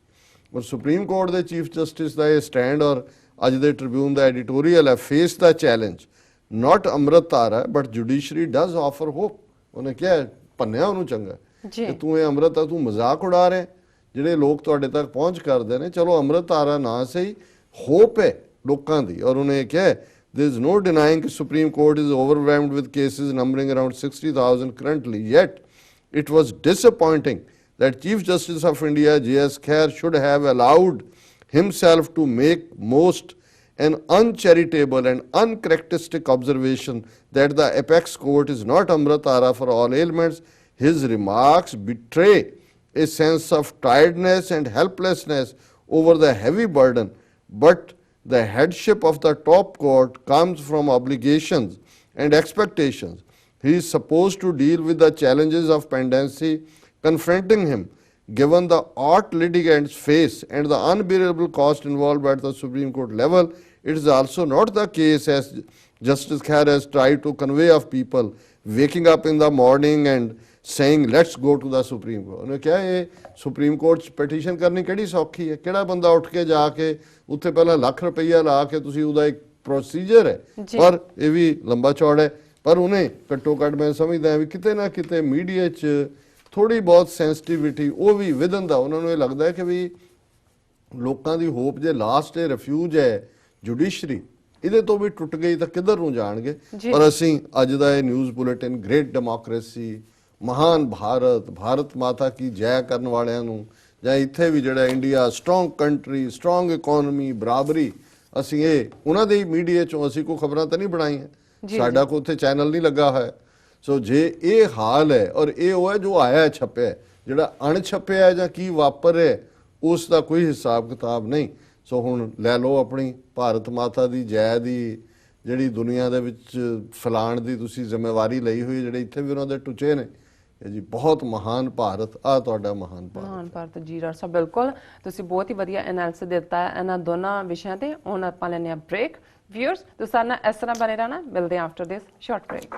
ਔਰ ਸੁਪਰੀਮ ਕੋਰਟ ਦੇ ਚੀਫ ਜਸਟਿਸ ਦਾ ਇਹ ਸਟੈਂਡ ਔਰ ਅੱਜ ਦੇ ਟ੍ਰਿਬਿਊਨ ਦਾ ਐਡੀਟੋਰੀਅਲ ਹੈ, face the challenge not Amritdhara but judiciary does offer hope. ਉਹਨੇ ਕਿਹਾ, ਭੰਨਿਆ ਉਹਨੂੰ ਚੰਗਾ ਕਿ ਤੂੰ ਇਹ ਅੰਮ੍ਰਿਤ ਆ, ਤੂੰ ਮਜ਼ਾਕ ਉਡਾ ਰਿਹਾ, ਜਿਹੜੇ ਲੋਕ ਤੁਹਾਡੇ ਤੱਕ ਪਹੁੰਚ ਕਰਦੇ ਨੇ, ਚਲੋ ਅੰਮ੍ਰਿਤਧਾਰਾ ਨਾ ਸਹੀ, ਹੋਪ ਹੈ ਲੋਕਾਂ ਦੀ। ਔਰ ਉਹਨੇ ਕਿਹਾ there is no denying the Supreme Court is overwhelmed with cases numbering around 60,000 currently, yet it was disappointing that Chief Justice of India J.S. Khair should have allowed himself to make most an uncharitable and uncharacteristic observation that the apex court is not Amritara for all ailments. His remarks betray a sense of tiredness and helplessness over the heavy burden, but the headship of the top court comes from obligations and expectations. He is supposed to deal with the challenges of pendency confronting him. Given the odd litigants face and the unbearable cost involved at the Supreme Court level, it is also not the case, as Justice Khair has tried to convey, of people waking up in the morning and saying let's go to the Supreme Court. ਉਹਨੇ ਕਿਹਾ ਇਹ supreme court 'ਚ petition ਕਰਨੀ ਕਿਹੜੀ ਸੌਖੀ ਹੈ? ਕਿਹੜਾ ਬੰਦਾ ਉੱਠ ਕੇ ਜਾ ਕੇ ਉੱਥੇ ਪਹਿਲਾਂ ਲੱਖ ਰੁਪਈਆ ਲਾ ਕੇ, ਤੁਸੀਂ ਉਹਦਾ ਇੱਕ ਪ੍ਰੋਸੀਜਰ ਹੈ, ਪਰ ਇਹ ਵੀ ਲੰਬਾ ਚੌੜਾ ਹੈ। ਪਰ ਉਹਨੇ ਘੱਟੋ ਘੱਟ ਮੈਂ ਸਮਝਦਾ ਵੀ ਕਿਤੇ ਨਾ ਕਿਤੇ ਮੀਡੀਆ 'ਚ ਥੋੜੀ ਬਹੁਤ ਸੈਂਸਿਟੀਵਿਟੀ ਉਹ ਵੀ ਵਿਦਨ ਦਾ, ਉਹਨਾਂ ਨੂੰ ਇਹ ਲੱਗਦਾ ਕਿ ਵੀ ਲੋਕਾਂ ਦੀ ਹੋਪ ਜੇ ਲਾਸਟ ਇਹ ਰਿਫਿਊਜ ਹੈ ਜੁਡੀਸ਼ਰੀ, ਇਹਦੇ ਤੋਂ ਵੀ ਟੁੱਟ ਗਈ ਤਾਂ ਕਿੱਧਰ ਨੂੰ ਜਾਣਗੇ। ਪਰ ਅਸੀਂ ਅੱਜ ਦਾ ਇਹ ਨਿਊਜ਼ ਬੁਲੇਟਿਨ ਗ੍ਰੇਟ ਡੈਮੋਕ੍ਰੇਸੀ, ਮਹਾਨ ਭਾਰਤ, ਭਾਰਤ ਮਾਤਾ ਕੀ ਜੈ ਕਰਨ ਵਾਲਿਆਂ ਨੂੰ, ਜਾਂ ਇੱਥੇ ਵੀ ਜਿਹੜਾ India strong country, strong economy, ਬਰਾਬਰੀ, ਅਸੀਂ ਇਹ ਉਹਨਾਂ ਦੇ ਮੀਡੀਆ ਚੋਂ ਅਸੀਂ ਕੋਈ ਖਬਰਾਂ ਤਾਂ ਨਹੀਂ ਬਣਾਈਆਂ, ਸਾਡਾ ਕੋਈ ਉੱਥੇ ਚੈਨਲ ਨਹੀਂ ਲੱਗਾ ਹੋਇਆ। ਸੋ ਜੇ ਇਹ ਹਾਲ ਹੈ, ਔਰ ਇਹ ਉਹ ਹੈ ਜੋ ਆਇਆ ਛਪਿਆ, ਜਿਹੜਾ ਅਣਛਪਿਆ ਜਾਂ ਕੀ ਵਾਪਰ ਰਿਹਾ ਉਸ ਦਾ ਕੋਈ ਹਿਸਾਬ ਕਿਤਾਬ ਨਹੀਂ। ਸੋ ਹੁਣ ਲੈ ਲਓ ਆਪਣੀ ਭਾਰਤ ਮਾਤਾ ਦੀ ਜੈ ਦੀ ਜਿਹੜੀ ਦੁਨੀਆ ਦੇ ਵਿੱਚ ਫੈਲਾਉਣ ਦੀ ਤੁਸੀਂ ਜ਼ਿੰਮੇਵਾਰੀ ਲਈ ਹੋਈ, ਜਿਹੜੇ ਇੱਥੇ ਵੀ ਉਹਨਾਂ ਦੇ ਟੁਚੇ ਨੇ ਜੀ, ਬਹੁਤ ਮਹਾਨ ਭਾਰਤ, ਆ ਤੁਹਾਡਾ ਮਹਾਨ ਭਾਰਤ ਜੀ। ਡਾਕਟਰ ਸਾਹਿਬ ਬਿਲਕੁਲ ਤੁਸੀਂ ਬਹੁਤ ਹੀ ਵਧੀਆ ਐਨਾਲਿਸਿਸ ਦਿੱਤਾ ਹੈ ਇਹਨਾਂ ਦੋਨਾਂ ਵਿਸ਼ਿਆਂ ਤੇ। ਹੁਣ ਆਪਾਂ ਲੈਣੇ ਆ ਬ੍ਰੇਕ। ਵਿਊਅਰਸ ਤੁਸੀਂ ਸਾਡੇ ਨਾਲ ਇਸ ਤਰ੍ਹਾਂ ਬਣੇ ਰਹਿਣਾ, ਮਿਲਦੇ ਆ ਆਫਟਰ ਦਿਸ ਸ਼ਾਰਟ ਬ੍ਰੇਕ।